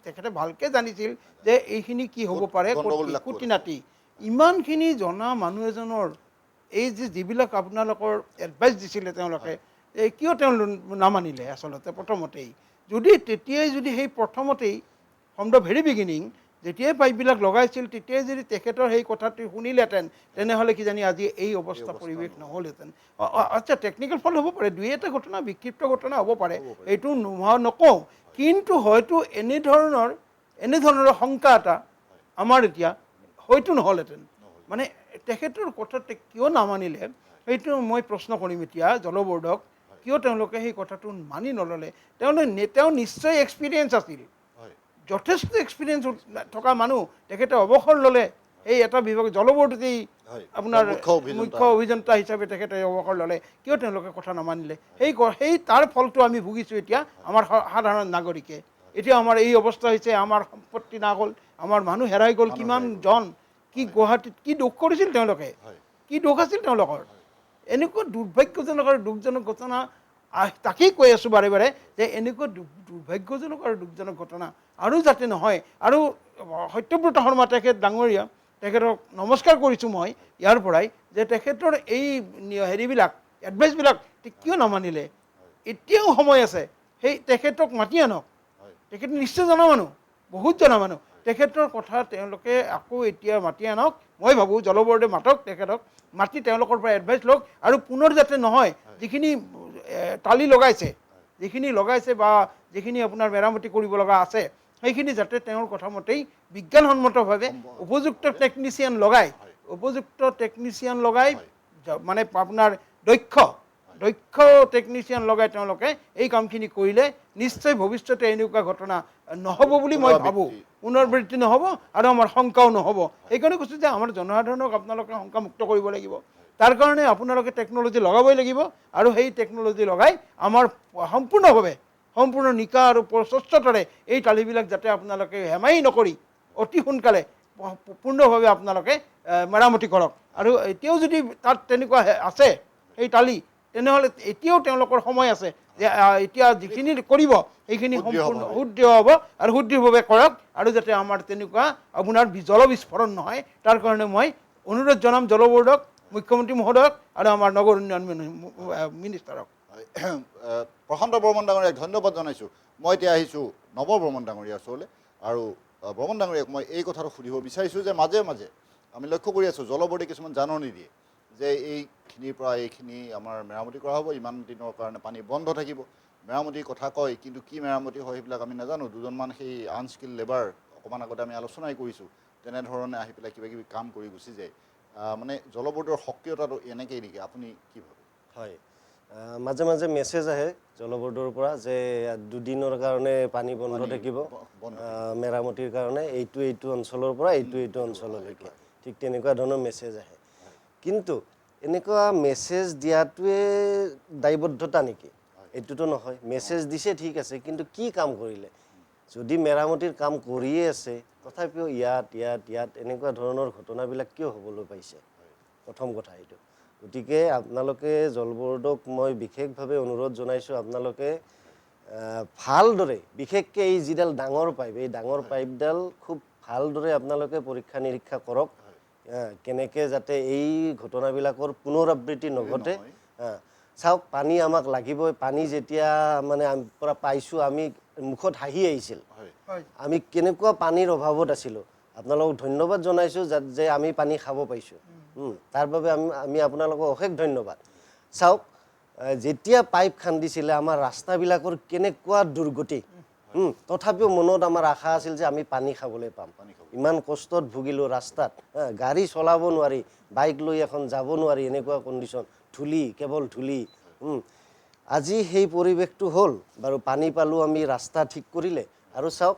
তেখেতে ভালকৈ জানিছিল যে এইখিনি কি হ'ব পাৰে, গণ্ডগোলবিলাক ক'ত কুটি নাটি ইমানখিনি জনা মানুহ এজনৰ এই যিবিলাক আপোনালোকৰ এডভাইচ দিছিলে তেওঁলোকে, কিয় তেওঁ নামানিলে আচলতে প্ৰথমতেই? তেতিয়াই যদি সেই প্ৰথমতেই ফ্ৰম দ্য ভেৰি বিগিনিং যেতিয়াই পাইপবিলাক লগাইছিল তেতিয়াই যদি তেখেতৰ সেই কথাটো শুনিলেহেঁতেন তেনেহ'লে কিজানি আজি এই অৱস্থা পৰিৱেশ নহ'লহেঁতেন। আচ্ছা, টেকনিকেল ফল্ট হ'ব পাৰে, দুই এটা ঘটনা বিক্ষিপ্ত ঘটনা হ'ব পাৰে, এইটো নোহোৱা নকওঁ, কিন্তু হয়তো এনেধৰণৰ শংকা এটা আমাৰ এতিয়া হয়তো নহ'লহেঁতেন। মানে তেখেতৰ কথাতে কিয় নামানিলে সেইটো মই প্ৰশ্ন কৰিম এতিয়া জল বৰ্ডক, কিয় তেওঁলোকে সেই কথাটো মানি নল'লে? তেওঁ নিশ্চয় এক্সপিৰিয়েঞ্চ আছিল, যথেষ্ট এক্সপিৰিয়েঞ্চ থকা মানুহ, তেখেতে অৱসৰ ল'লে এই এটা বিভাগ জল বৰ্ডতেই আপোনাৰ মুখ্য অভিযন্তা হিচাপে তেখেতে অৱসৰ ল'লে, কিয় তেওঁলোকে কথা নামানিলে? সেই তাৰ ফলটো আমি ভুগিছোঁ এতিয়া আমাৰ সাধাৰণ নাগৰিকে। এতিয়া আমাৰ এই অৱস্থা হৈছে, আমাৰ সম্পত্তি না গ'ল, আমাৰ মানুহ হেৰাই গ'ল, কিমান জন, কি গুৱাহাটীত কি দুখ কৰিছিল তেওঁলোকে, কি দুখ আছিল তেওঁলোকৰ। এনেকুৱা দুৰ্ভাগ্যজনক আৰু দুখজনক ঘটনা, তাকেই কৈ আছোঁ বাৰে বাৰে যে এনেকুৱা দুৰ্ভাগ্যজনক আৰু দুখজনক ঘটনা আৰু যাতে নহয়। আৰু সত্যব্ৰত শৰ্মা তেখেত ডাঙৰীয়া, তেখেতক নমস্কাৰ কৰিছোঁ মই ইয়াৰ পৰাই, যে তেখেতৰ এই হেৰিবিলাক এডভাইচবিলাক কিয় নামানিলে? এতিয়াও সময় আছে, সেই তেখেতক মাতি আনক, তেখেত নিশ্চয় জনা মানুহ, বহুত জনা মানুহ, তেখেতৰ কথা তেওঁলোকে আকৌ এতিয়া মাতি আনক। মই ভাবোঁ জল বৰ্ডে মাতক, তেখেতক মাতি তেওঁলোকৰ পৰা এডভাইচ লওক, আৰু পুনৰ যাতে নহয় যিখিনি টালি লগাইছে বা যিখিনি আপোনাৰ মেৰামতি কৰিব লগা আছে সেইখিনি যাতে তেওঁৰ কথা মতেই বিজ্ঞানসন্মতভাৱে উপযুক্ত টেকনিচিয়ান লগাই মানে আপোনাৰ দক্ষ টেকনিচিয়ান লগাই তেওঁলোকে এই কামখিনি কৰিলে নিশ্চয় ভৱিষ্যতে এনেকুৱা ঘটনা নহ'ব বুলি মই ভাবোঁ, পুনৰাবৃত্তি নহ'ব আৰু আমাৰ শংকাও নহ'ব। সেইকাৰণে কৈছোঁ যে আমাৰ জনসাধাৰণক আপোনালোকে শংকামুক্ত কৰিব লাগিব। তাৰ কাৰণে আপোনালোকে টেকন'লজি লগাবই লাগিব, আৰু সেই টেকন'লজি লগাই আমাৰ সম্পূৰ্ণ নিকা আৰু স্বচ্ছতাৰে এই টালিবিলাক যাতে আপোনালোকে হেমাহি নকৰি অতি সোনকালে পূৰ্ণভাৱে আপোনালোকে মেৰামতি কৰক। আৰু এতিয়াও যদি তাত তেনেকুৱা আছে সেই টালি, তেনেহ'লে এতিয়াও তেওঁলোকৰ সময় আছে যে এতিয়া যিখিনি কৰিব সেইখিনি সম্পূৰ্ণ শুদ্ধ হ'ব আৰু শুদ্ধভাৱে কৰক, আৰু যাতে আমাৰ তেনেকুৱা আপোনাৰ জলবিস্ফোৰণ নহয় তাৰ কাৰণে মই অনুৰোধ জনাম জল বৰ্ডক, মুখ্যমন্ত্ৰী মহোদয়ক আৰু আমাৰ নগৰ উন্নয়ন মিনিষ্টাৰক। প্ৰশান্ত বৰ্মন ডাঙৰীয়াক ধন্যবাদ জনাইছোঁ। মই এতিয়া আহিছোঁ নৱ বৰ্মন ডাঙৰীয়াৰ ওচৰলৈ, আৰু বৰ্মন ডাঙৰীয়াক মই এই কথাটো সুধিব বিচাৰিছোঁ যে মাজে মাজে আমি লক্ষ্য কৰি আছোঁ জল বৰ্ডে কিছুমান জাননী দিয়ে যে এইখিনিৰ পৰা এইখিনি আমাৰ মেৰামতি কৰা হ'ব, ইমান দিনৰ কাৰণে পানী বন্ধ থাকিব, মেৰামতিৰ কথা কয়, কিন্তু কি মেৰামতি হয় সেইবিলাক আমি নাজানো। দুজনমান সেই আনস্কিল লেবাৰ অকণমান আগতে আমি আলোচনাই কৰিছোঁ, তেনেধৰণে আহি পেলাই কিবা কিবি কাম কৰি গুচি যায়। মানে জল বৰ্ডৰ সক্ৰিয়তাটো এনেকেই নেকি, আপুনি কি ভাবে? হয়, মাজে মাজে মেছেজ আহে জল বৰ্ডৰ পৰা যে 2 দিনৰ কাৰণে পানী বন্ধ থাকিব মেৰামতিৰ কাৰণে, এইটো অঞ্চলৰ পৰা এইটো অঞ্চললৈকে, ঠিক তেনেকুৱা ধৰণৰ মেছেজ আহে। কিন্তু এনেকুৱা মেছেজ দিয়াটোৱে দায়বদ্ধতা নেকি? এইটোতো নহয়। মেছেজ দিছে ঠিক আছে, কিন্তু কি কাম কৰিলে? যদি মেৰামতিৰ কাম কৰিয়ে আছে তথাপিও ইয়াত এনেকুৱা ধৰণৰ ঘটনাবিলাক কিয় হ'বলৈ পাইছে? প্ৰথম কথা এইটো। গতিকে আপোনালোকে জল বৰ্ডক মই বিশেষভাৱে অনুৰোধ জনাইছোঁ, আপোনালোকে ভালদৰে, বিশেষকৈ এই যিডাল ডাঙৰ পাইপ, এই ডাঙৰ পাইপডাল খুব ভালদৰে আপোনালোকে পৰীক্ষা নিৰীক্ষা কৰক, কেনেকৈ যাতে এই ঘটনাবিলাকৰ পুনৰাবৃত্তি নঘটে। চাওক, পানী আমাক লাগিবই। পানী যেতিয়া মানে আমি পৰা পাইছোঁ, আমি মুখত হাঁহি আহিছিল, আমি কেনেকুৱা পানীৰ অভাৱত আছিলোঁ। আপোনালোকক ধন্যবাদ জনাইছোঁ যে আমি পানী খাব পাইছোঁ, তাৰ বাবে আমি আপোনালোকক অশেষ ধন্যবাদ। চাওক, যেতিয়া পাইপ খান্দিছিলে আমাৰ ৰাস্তাবিলাকৰ কেনেকুৱা দুৰ্গতি, তথাপিও মনত আমাৰ আশা আছিল যে আমি পানী খাবলৈ পাম। ইমান কষ্টত ভুগিলোঁ ৰাস্তাত, গাড়ী চলাব নোৱাৰি, বাইক লৈ এখন যাব নোৱাৰি, এনেকুৱা কণ্ডিশ্যন, ধূলি, কেৱল ধূলি। আজি সেই পৰিৱেশটো হ'ল বাৰু, পানী পালোঁ, আমি ৰাস্তা ঠিক কৰিলে। আৰু চাওক,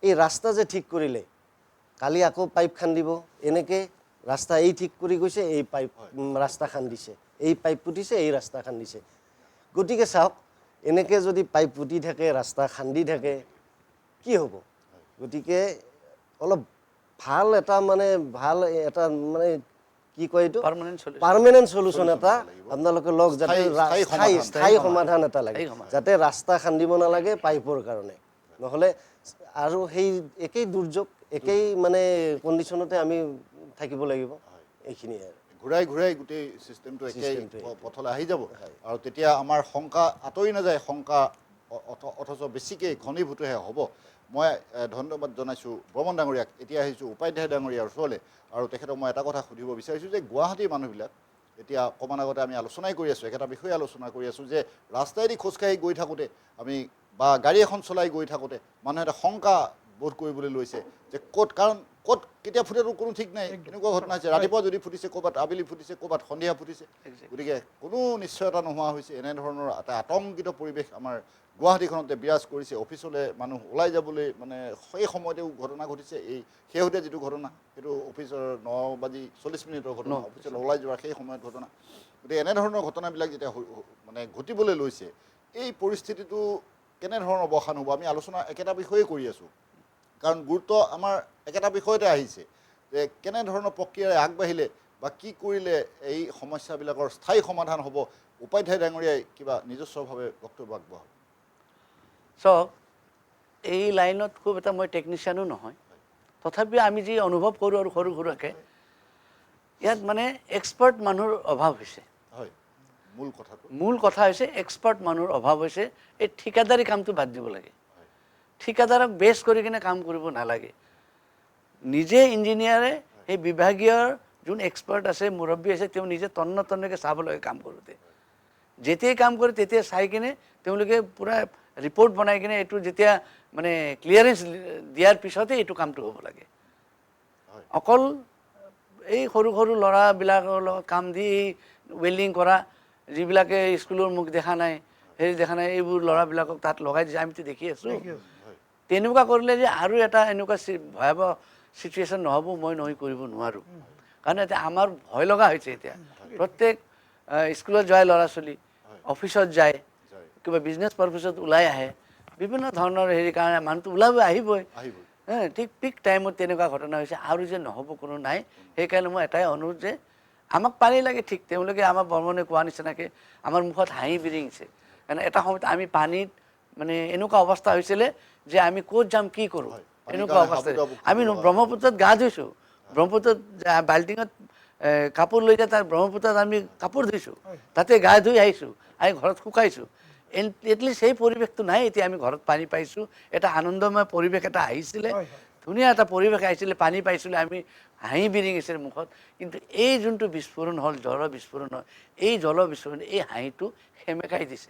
এই ৰাস্তা যে ঠিক কৰিলে, কালি আকৌ পাইপ খান্দিব, এনেকৈ ৰাস্তা এই ঠিক কৰি গৈছে, এই পাইপ ৰাস্তা খান্দিছে, এই পাইপ পুতিছে, এই ৰাস্তা খান্দিছে। গতিকে চাওক, এনেকৈ যদি পাইপ পুতি থাকে, ৰাস্তা খান্দি থাকে, কি হ'ব? গতিকে অলপ ভাল এটা মানে কি কয় এইটো পাৰ্মানেণ্ট চলিউশ্যন পাৰ্মানেণ্ট সলিউশ্যন এটা আপোনালোকে লওক, যাতে স্থায়ী স্থায়ী সমাধান এটা লাগে, স্থায়ী সমাধান। যাতে ৰাস্তা খান্দিব নালাগে পাইপৰ কাৰণে, নহ'লে আৰু সেই একেই দুৰ্যোগ একেই মানে কণ্ডিশ্যনতে আমি থাকিব লাগিব, এইখিনিয়ে আৰু ঘূৰাই ঘূৰাই গোটেই ছিষ্টেমটো একেই পথলৈ আহি যাব আৰু তেতিয়া আমাৰ শংকা আঁতৰি নাযায়, শংকা অথচ বেছিকৈ ঘনীভূতহে হ'ব। মই ধন্যবাদ জনাইছোঁ বৰ্মন ডাঙৰীয়াক। এতিয়া আহিছোঁ উপাধ্যায় ডাঙৰীয়াৰ ওচৰলৈ আৰু তেখেতক মই এটা কথা সুধিব বিচাৰিছোঁ যে গুৱাহাটীৰ মানুহবিলাক এতিয়া অকণমান আগতে আমি আলোচনাই কৰি আছোঁ, একেটা বিষয়ে আলোচনা কৰি আছোঁ যে ৰাস্তাইদি খোজকাঢ়ি গৈ থাকোঁতে আমি বা গাড়ী এখন চলাই গৈ থাকোঁতে মানুহে এটা শংকা বোধ কৰিবলৈ লৈছে যে কাৰণ ক'ত কেতিয়া ফুটেতো কোনো ঠিক নাই। এনেকুৱা ঘটনা হৈছে, ৰাতিপুৱা যদি ফুটিছে ক'ৰবাত, আবেলি ফুটিছে ক'ৰবাত, সন্ধিয়া ফুটিছে, গতিকে কোনো নিশ্চয়তা নোহোৱা হৈছে। এনেধৰণৰ এটা আতংকিত পৰিৱেশ আমাৰ গুৱাহাটীখনতে বিৰাজ কৰিছে। অফিচলৈ মানুহ ওলাই যাবলৈ মানে সেই সময়তেও ঘটনা ঘটিছে। এই শেহতীয়া যিটো ঘটনা সেইটো অফিচৰ 9:40 ঘটনা, অফিচলৈ ওলাই যোৱাৰ সেই সময়ত ঘটনা। গতিকে এনেধৰণৰ ঘটনাবিলাক যেতিয়া মানে ঘটিবলৈ লৈছে, এই পৰিস্থিতিটো কেনেধৰণৰ অৱসান হ'ব? আমি আলোচনা একেটা বিষয়ে কৰি আছোঁ, কাৰণ গুৰুত্ব আমাৰ একেটা বিষয়তে আহিছে যে কেনেধৰণৰ প্ৰক্ৰিয়াৰে আগবাঢ়িলে বা কি কৰিলে এই সমস্যাবিলাকৰ স্থায়ী সমাধান হ'ব। উপাধ্যায় ডাঙৰীয়াই কিবা নিজস্বভাৱে বক্তব্য আগবঢ়াব। চাওক, এই লাইনত খুব এটা মই টেকনিচিয়ানো নহয়, তথাপিও আমি যি অনুভৱ কৰোঁ আৰু সৰু সুৰাকৈ ইয়াত মানে এক্সপাৰ্ট মানুহৰ অভাৱ হৈছে। হয়, মূল কথা হৈছে এক্সপাৰ্ট মানুহৰ অভাৱ হৈছে। এই ঠিকাদাৰী কামটো বাদ দিব লাগে, ঠিকাদাৰক বেছ কৰি কিনে কাম কৰিব নালাগে। নিজে ইঞ্জিনিয়াৰে সেই বিভাগীয় যোন এক্সপাৰ্ট আছে, মুৰব্বী আছে, তেওঁ নিজে তন্নতন্নকৈ চাব লাগে কাম কৰোঁতে। যেতিয়াই কাম কৰে তেতিয়া চাই কিনে তেওঁলোকে পূৰা ৰিপৰ্ট বনাই কিনে এইটো যেতিয়া মানে ক্লিয়াৰেঞ্চ দিয়াৰ পিছতে এইটো কামটো হ'ব লাগে। অকল এই সৰু সৰু ল'ৰাবিলাকৰ লগত কাম দি ৱেল্ডিং কৰা, যিবিলাকে স্কুলৰ মুখ দেখা নাই, হেৰি দেখা নাই, এইবোৰ ল'ৰাবিলাকক তাত লগাই দিছে, আমিতো দেখি আছোঁ। তেনেকুৱা কৰিলে যে আৰু এটা এনেকুৱা ভয়াৱহ চিটুৱেশ্যন নহ'ব মই কৰিব নোৱাৰোঁ। কাৰণ এতিয়া আমাৰ ভয় লগা হৈছে। এতিয়া প্ৰত্যেক স্কুলত যায় ল'ৰা ছোৱালী, অফিচত যায়, কিবা বিজনেছ পাৰপাছত ওলাই আহে, বিভিন্ন ধৰণৰ হেৰি কাৰণে মানুহটো ওলাব আহিবই। ঠিক পিক টাইমত তেনেকুৱা ঘটনা হৈছে, আৰু যে নহ'ব কোনো নাই। সেইকাৰণে মই এটাই অনুৰোধ যে আমাক পানী লাগে, ঠিক তেওঁলোকে আমাৰ বৰ্মনে কোৱা নিচিনাকৈ আমাৰ মুখত হাঁহি বিৰিঙিছে। কাৰণ এটা সময়ত আমি পানীত মানে এনেকুৱা অৱস্থা হৈছিলে যে আমি ক'ত যাম কি কৰোঁ এনেকুৱা অৱস্থা। আমি ব্ৰহ্মপুত্ৰত গা ধুইছোঁ, ব্ৰহ্মপুত্ৰত বাল্টিঙত কাপোৰ লৈ যায়, তাৰ ব্ৰহ্মপুত্ৰত আমি কাপোৰ ধুইছোঁ, তাতে গা ধুই আহিছোঁ, আহি ঘৰত শুকাইছোঁ। এটলিষ্ট সেই পৰিৱেশটো নাই। এতিয়া আমি ঘৰত পানী পাইছোঁ, এটা আনন্দময় পৰিৱেশ এটা আহিছিলে, ধুনীয়া এটা পৰিৱেশ আহিছিলে, পানী পাইছিলোঁ, আমি হাঁহি বিৰিঙিছিলে মুখত। কিন্তু এই যোনটো বিস্ফোৰণ হ'ল, জল বিস্ফোৰণ হ'ল, এই জল বিস্ফোৰণ এই হাঁহিটো সেমেকাই দিছে,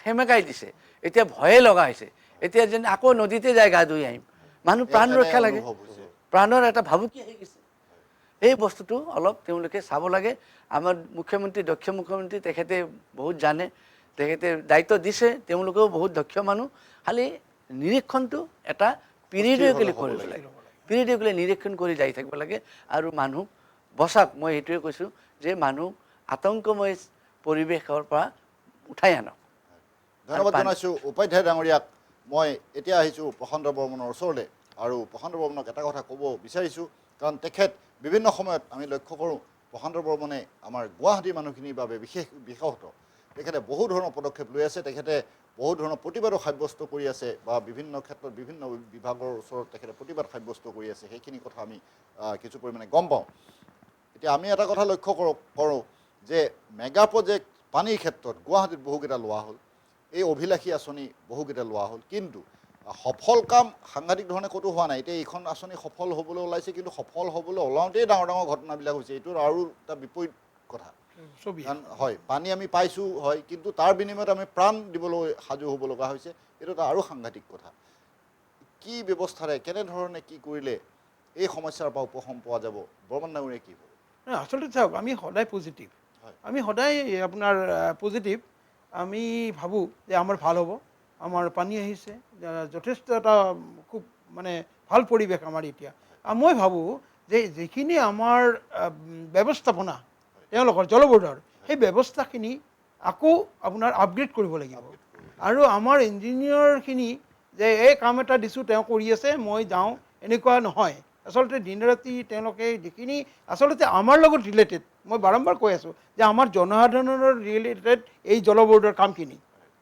সেমেকাই দিছে। এতিয়া ভয়ে লগা হৈছে। এতিয়া যেন আকৌ নদীতে যায় গা ধুই আহিম। মানুহ প্ৰাণ ৰক্ষা লাগে, প্ৰাণৰ এটা ভাবুকি আহি গৈছে। এই বস্তুটো অলপ তেওঁলোকে চাব লাগে। আমাৰ মুখ্যমন্ত্ৰী, দক্ষ মুখ্যমন্ত্ৰী, তেখেতে বহুত জানে, তেখেতে দায়িত্ব দিছে, তেওঁলোকেও বহুত দক্ষ মানুহ। খালি নিৰীক্ষণটো এটা পিৰিয়ডিকেলি কৰিব লাগে, পিৰিয়ডিকেলি নিৰীক্ষণ কৰি যাই থাকিব লাগে। আৰু মানুহ বচাক, মই সেইটোৱে কৈছোঁ যে মানুহ আতংকময় পৰিৱেশৰ পৰা উঠাই আনক। ধন্যবাদ জনাইছোঁ উপাধ্যায় ডাঙৰীয়াক। মই এতিয়া আহিছোঁ প্ৰশান্ত বৰ্মনৰ ওচৰলৈ আৰু প্ৰশান্ত বৰ্মনক এটা কথা ক'ব বিচাৰিছোঁ, কাৰণ তেখেত বিভিন্ন সময়ত আমি লক্ষ্য কৰোঁ প্ৰশান্ত বৰ্মনে আমাৰ গুৱাহাটীৰ মানুহখিনিৰ বাবে বিশেষতঃ তেখেতে বহু ধৰণৰ পদক্ষেপ লৈ আছে। তেখেতে বহু ধৰণৰ প্ৰতিবাদো সাব্যস্ত কৰি আছে বা বিভিন্ন ক্ষেত্ৰত বিভিন্ন বিভাগৰ ওচৰত তেখেতে প্ৰতিবাদ সাব্যস্ত কৰি আছে। সেইখিনি কথা আমি কিছু পৰিমাণে গম পাওঁ। এতিয়া আমি এটা কথা লক্ষ্য কৰোঁ যে মেগা প্ৰজেক্ট পানীৰ ক্ষেত্ৰত গুৱাহাটীত বহুকেইটা লোৱা হ'ল, এই অভিলাষী আঁচনি বহুকেইটা লোৱা হ'ল, কিন্তু সফল কাম সাংঘাতিক ধৰণে ক'তো হোৱা নাই। এতিয়া এইখন আঁচনি সফল হ'বলৈ ওলাইছে, কিন্তু সফল হ'বলৈ ওলাওঁতেই ডাঙৰ ডাঙৰ ঘটনাবিলাক হৈছে। এইটো আৰু এটা বিপৰীত কথা। কাৰণ হয়, পানী আমি পাইছোঁ হয়, কিন্তু তাৰ বিনিময়ত আমি প্ৰাণ দিবলৈ সাজু হ'ব লগা হৈছে। এইটো এটা আৰু সাংঘাতিক কথা। কি ব্যৱস্থাৰে, কেনেধৰণে কি কৰিলে এই সমস্যাৰ পৰা উপশম পোৱা যাব? বৰ্মন ডাঙৰীয়াই কি হ'ব? আচলতে চাওক, আমি সদায় পজিটিভ, আমি সদায় আপোনাৰ পজিটিভ। আমি ভাবোঁ যে আমাৰ ভাল হ'ব, আমাৰ পানী আহিছে, যথেষ্ট এটা খুব মানে ভাল পৰিৱেশ আমাৰ এতিয়া। মই ভাবোঁ যে যিখিনি আমাৰ ব্যৱস্থাপনা তেওঁলোকৰ জল বোৰ্ডৰ, সেই ব্যৱস্থাখিনি আকৌ আপোনাৰ আপগ্ৰেড কৰিব লাগিব। আৰু আমাৰ ইঞ্জিনিয়াৰখিনি যে এই কাম এটা দিছোঁ তেওঁ কৰি আছে, মই যাওঁ, এনেকুৱা নহয়। আচলতে দিন ৰাতি তেওঁলোকে যিখিনি আচলতে আমাৰ লগত ৰিলেটেড, মই বাৰম্বাৰ কৈ আছোঁ যে আমাৰ জনসাধাৰণৰ ৰিলেটেড এই জল বৰ্ডৰ কামখিনি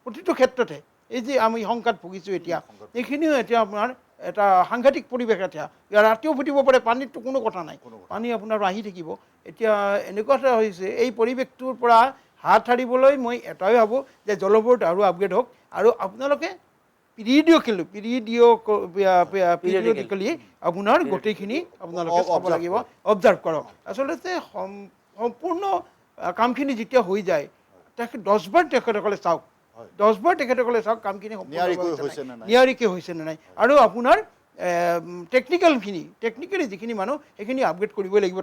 প্ৰতিটো ক্ষেত্ৰতে। এই যে আমি শংকাত ভুগিছোঁ এতিয়া, এইখিনিও এতিয়া আপোনাৰ এটা সাংঘাতিক পৰিৱেশ। এতিয়া ৰাতিও ফুটিব পাৰে, পানীততো কোনো কথা নাই, পানী আপোনাৰ আহি থাকিব। এতিয়া এনেকুৱা এটা হৈছে, এই পৰিৱেশটোৰ পৰা হাত সাৰিবলৈ মই এটাই ভাবোঁ যে জল বৰ্ড আৰু আপগ্ৰেড হওক, আৰু আপোনালোকে পিৰিয়ডিকেলি আপোনাৰ গোটেইখিনি আপোনালোকে চাব লাগিব, অবজাৰ্ভ কৰক। আচলতে সম্পূৰ্ণ কামখিনি যেতিয়া হৈ যায়, 10বাৰ তেখেতসকলে চাওক, 10বাৰ তেখেতসকলে চাওক কামখিনি নিয়াৰিকৈ হৈছে নে নাই। আৰু আপোনাৰ টেকনিকেলি যিখিনি মানুহ সেইখিনি আপগ্ৰেড কৰিবই লাগিব।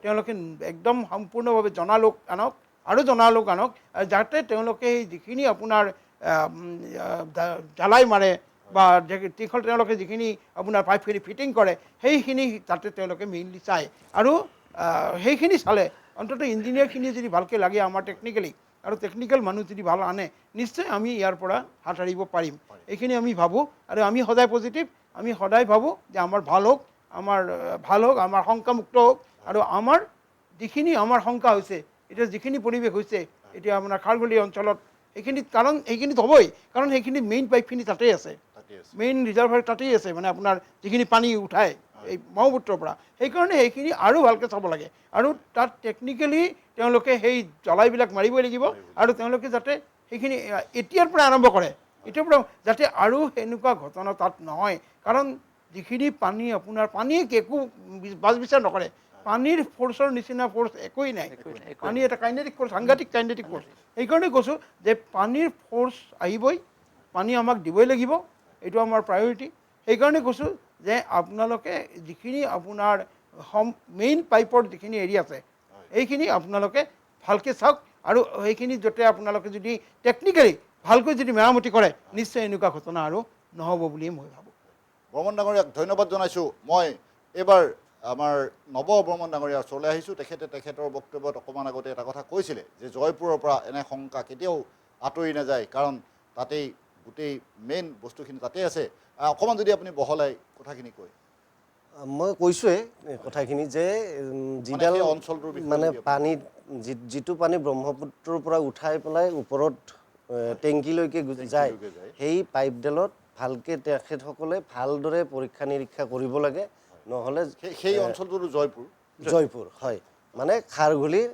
তেওঁলোকে একদম সম্পূৰ্ণভাৱে জনা লোক আনক, আৰু জনা লোক আনক, যাতে তেওঁলোকে সেই যিখিনি আপোনাৰ জ্বালাই মাৰে বা তেওঁলোকে যিখিনি আপোনাৰ পাইপখিনি ফিটিং কৰে, সেইখিনি যাতে তেওঁলোকে মেইনলি চায়। আৰু সেইখিনি চালে অন্ততঃ ইঞ্জিনিয়াৰখিনি যদি ভালকৈ লাগে আমাৰ টেকনিকেলি, আৰু টেকনিকেল মানুহ যদি ভাল আনে, নিশ্চয় আমি ইয়াৰ পৰা হাত সাৰিব পাৰিম। এইখিনি আমি ভাবোঁ, আৰু আমি সদায় পজিটিভ। আমি সদায় ভাবোঁ যে আমাৰ ভাল হওক, আমাৰ শংকামুক্ত হওক। আৰু আমাৰ যিখিনি আমাৰ শংকা হৈছে, এতিয়া যিখিনি পৰিৱেশ হৈছে এতিয়া আপোনাৰ খাৰঘূলি অঞ্চলত, সেইখিনিত কাৰণ সেইখিনিত হ'বই, কাৰণ সেইখিনি মেইন পাইপখিনি তাতেই আছে, মেইন ৰিজাৰ্ভাৰ তাতেই আছে, মানে আপোনাৰ যিখিনি পানী উঠায় এই ব্ৰহ্মপুত্ৰৰ পৰা। সেইকাৰণে সেইখিনি আৰু ভালকৈ চাব লাগে, আৰু তাত টেকনিকেলি তেওঁলোকে সেই জ্বলাইবিলাক মাৰিবই লাগিব। আৰু তেওঁলোকে যাতে সেইখিনি এতিয়াৰ পৰা আৰম্ভ কৰে, এতিয়াৰ পৰা, যাতে আৰু সেনেকুৱা ঘটনা তাত নহয়। কাৰণ যিখিনি পানী আপোনাৰ পানীয়ে একো বাচ বিচাৰ নকৰে, পানীৰ ফ'ৰ্চৰ নিচিনা ফ'ৰ্চ একোৱেই নাই। পানী এটা কাইনেটিক ফ'ৰ্চ, সাংঘাতিক কাইনেটিক ফ'ৰ্চ। সেইকাৰণে কৈছোঁ যে পানীৰ ফ'ৰ্চ আহিবই, পানী আমাক দিবই লাগিব, এইটো আমাৰ প্ৰায়ৰিটি। সেইকাৰণে কৈছোঁ যে আপোনালোকে যিখিনি আপোনাৰ মেইন পাইপৰ যিখিনি এৰিয়া আছে, এইখিনি আপোনালোকে ভালকৈ চাওক। আৰু সেইখিনি যাতে আপোনালোকে যদি টেকনিকেলি ভালকৈ যদি মেৰামতি কৰে, নিশ্চয় এনেকুৱা ঘটনা আৰু নহ'ব বুলি মই ভাবোঁ। বৰ্মন ডাঙৰীয়াক ধন্যবাদ জনাইছোঁ। মই এইবাৰ আমাৰ নৱ বৰ্মন ডাঙৰীয়াৰ ওচৰলৈ আহিছোঁ। তেখেতৰ বক্তব্যত অকণমান আগতে এটা কথা কৈছিলে যে জয়পুৰৰ পৰা এনে শংকা কেতিয়াও আঁতৰি নাযায়, কাৰণ তাতেই গোটেই মেইন বস্তুখিনি তাতেই আছে। অকণমান যদি আপুনি বহলাই কথাখিনি কয়। মই কৈছোঁৱে কথাখিনি যে যিডাল অঞ্চলটোৰ মানে পানীত যিটো পানী ব্ৰহ্মপুত্ৰৰ পৰা উঠাই পেলাই ওপৰত টেংকিলৈকে যায়, সেই পাইপডালত ভালকৈ তেখেতসকলে ভালদৰে পৰীক্ষা নিৰীক্ষা কৰিব লাগে। নহ'লে সেই অঞ্চলটোতো জয়পুৰ হয়, মানে খাৰঘূলিৰ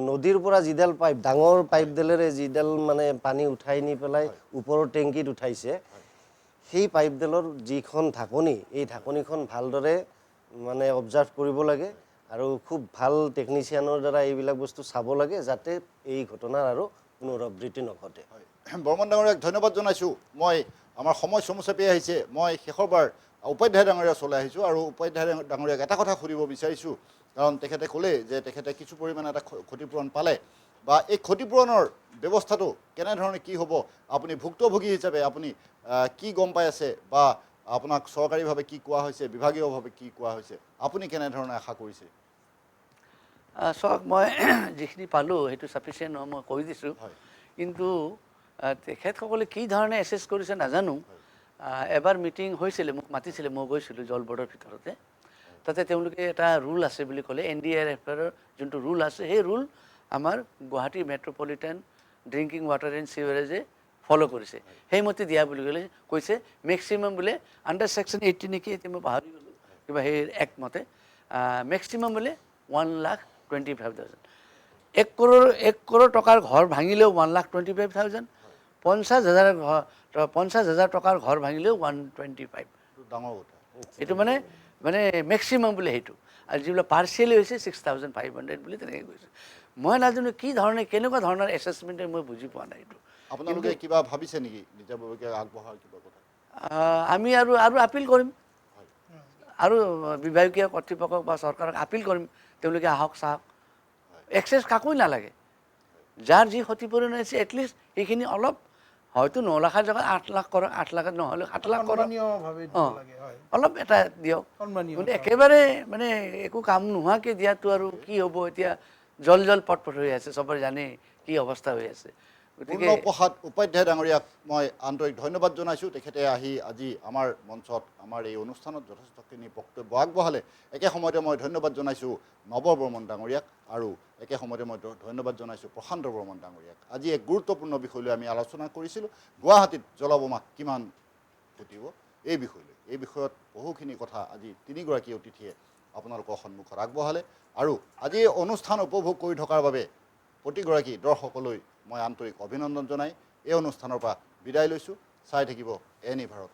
নদীৰ পৰা যিডাল পাইপ, ডাঙৰ পাইপডালেৰে যিডাল মানে পানী উঠাই নি পেলাই ওপৰৰ টেংকিত উঠাইছে, সেই পাইপডালৰ যিখন ঢাকনি, এই ঢাকনিখন ভালদৰে মানে অবজাৰ্ভ কৰিব লাগে। আৰু খুব ভাল টেকনিচিয়ানৰ দ্বাৰা এইবিলাক বস্তু চাব লাগে, যাতে এই ঘটনাৰ আৰু পুনৰাবৃত্তি নঘটে। বৰ্মন ডাঙৰীয়াক ধন্যবাদ জনাইছোঁ। মই আমাৰ সময় চমু চাপি আহিছে। মই শেষৰবাৰ উপাধ্যায় ডাঙৰীয়া চলাই আহিছোঁ, আৰু উপাধ্যায় ডাঙৰীয়াক এটা কথা সুধিব বিচাৰিছোঁ, কাৰণ তেখেতে ক'লে যে তেখেতে কিছু পৰিমাণে এটা ক্ষতিপূৰণ পালে, বা এই ক্ষতিপূৰণৰ ব্যৱস্থাটো কেনেধৰণে কি হ'ব, আপুনি ভুক্তভোগী হিচাপে আপুনি কি গম পাই আছে, বা আপোনাক চৰকাৰীভাৱে কি কোৱা হৈছে, বিভাগীয়ভাৱে কি কোৱা হৈছে, আপুনি কেনেধৰণে আশা কৰিছে? চাওক, মই যিখিনি পালোঁ সেইটো ছাফিচিয়েণ্ট নহয়, মই কৈ দিছোঁ। কিন্তু তেখেতসকলে কি ধৰণে এছেছ কৰিছে নাজানো। এবাৰ মিটিং হৈছিলে, মোক মাতিছিলে, মই গৈছিলোঁ জল বৰ্ডৰ ভিতৰতে। তাতে তেওঁলোকে এটা ৰুল আছে বুলি ক'লে, NDRFৰ যোনটো ৰুল আছে, সেই ৰুল আমাৰ Guwahati metropolitan drinking water and sewerage follow' কৰিছে। সেইমতে দিয়া বুলি ক'লে কৈছে, মেক্সিমাম বোলে আণ্ডাৰ ছেকশ্যন 80 নেকি, এতিয়া মই পাহৰি গ'লোঁ, কিবা সেই একমতে মেক্সিমাম বোলে 1,25,000। 1 কৰোৰ টকাৰ ঘৰ ভাঙিলেও 1,25,000, 50,000 টকাৰ ঘৰ ভাঙিলেও 125। ডাঙৰ কথা। এইটো মানে মেক্সিমাম বোলে সেইটো। আৰু যিবিলাক পাৰ্চিয়েলি হৈছে 6,500 বুলি তেনেকৈ কৈছে। মই নাজানো কি ধৰণে, কেনেকুৱা ধৰণৰ এছেছমেণ্টে মই বুজি পোৱা নাই এইটো। আপোনালোকে কিবা ভাবিছে নেকি নিজাববীয়াকৈ আগবঢ়াৰ কিবা কথা? আমি আৰু আপিল কৰিম, আৰু বিভাগীয় কৰ্তৃপক্ষক বা চৰকাৰক আপিল কৰিম, তেওঁলোকে আহক চাওক। এক্সেছ কাকোই নালাগে, যাৰ যি ক্ষতিপূৰণ হৈছে এটলিষ্ট সেইখিনি অলপ, হয়তো 9 লাখৰ জেগাত 8 লাখ কৰক, 8 লাখত নহ'লেও 7 লাখ কৰক, অলপ এটা দিয়ক। কিন্তু একেবাৰে মানে একো কাম নোহোৱাকৈ দিয়াটো আৰু কি হ'ব। এতিয়া জল পট হৈ আছে, চবৰে জানে কি অৱস্থা হৈ আছে। গতিকে পূৰ্ণপ্ৰসাদ উপাধ্যায় ডাঙৰীয়াক মই আন্তৰিক ধন্যবাদ জনাইছোঁ। তেখেতে আহি আজি আমাৰ মঞ্চত আমাৰ এই অনুষ্ঠানত যথেষ্টখিনি বক্তব্য আগবঢ়ালে। একে সময়তে মই ধন্যবাদ জনাইছোঁ নৱ বৰ্মন ডাঙৰীয়াক আৰু একে সময়তে মই ধন্যবাদ জনাইছোঁ প্ৰশান্ত বৰ্মন ডাঙৰীয়াক। আজি এক গুৰুত্বপূৰ্ণ বিষয় লৈ আমি আলোচনা কৰিছিলোঁ, গুৱাহাটীত জলবোমা কিমান ফুটিব এই বিষয় লৈ। এই বিষয়ত বহুখিনি কথা আজি তিনিগৰাকী অতিথিয়ে আপোনালোকৰ সন্মুখত আগবঢ়ালে আৰু আজি এই অনুষ্ঠান উপভোগ কৰি থকাৰ বাবে প্ৰতিগৰাকী দৰ্শকলৈ মই আন্তৰিক অভিনন্দন জনাই এই অনুষ্ঠানৰ পৰা বিদায় লৈছোঁ। চাই থাকিব এনি ভাৰত।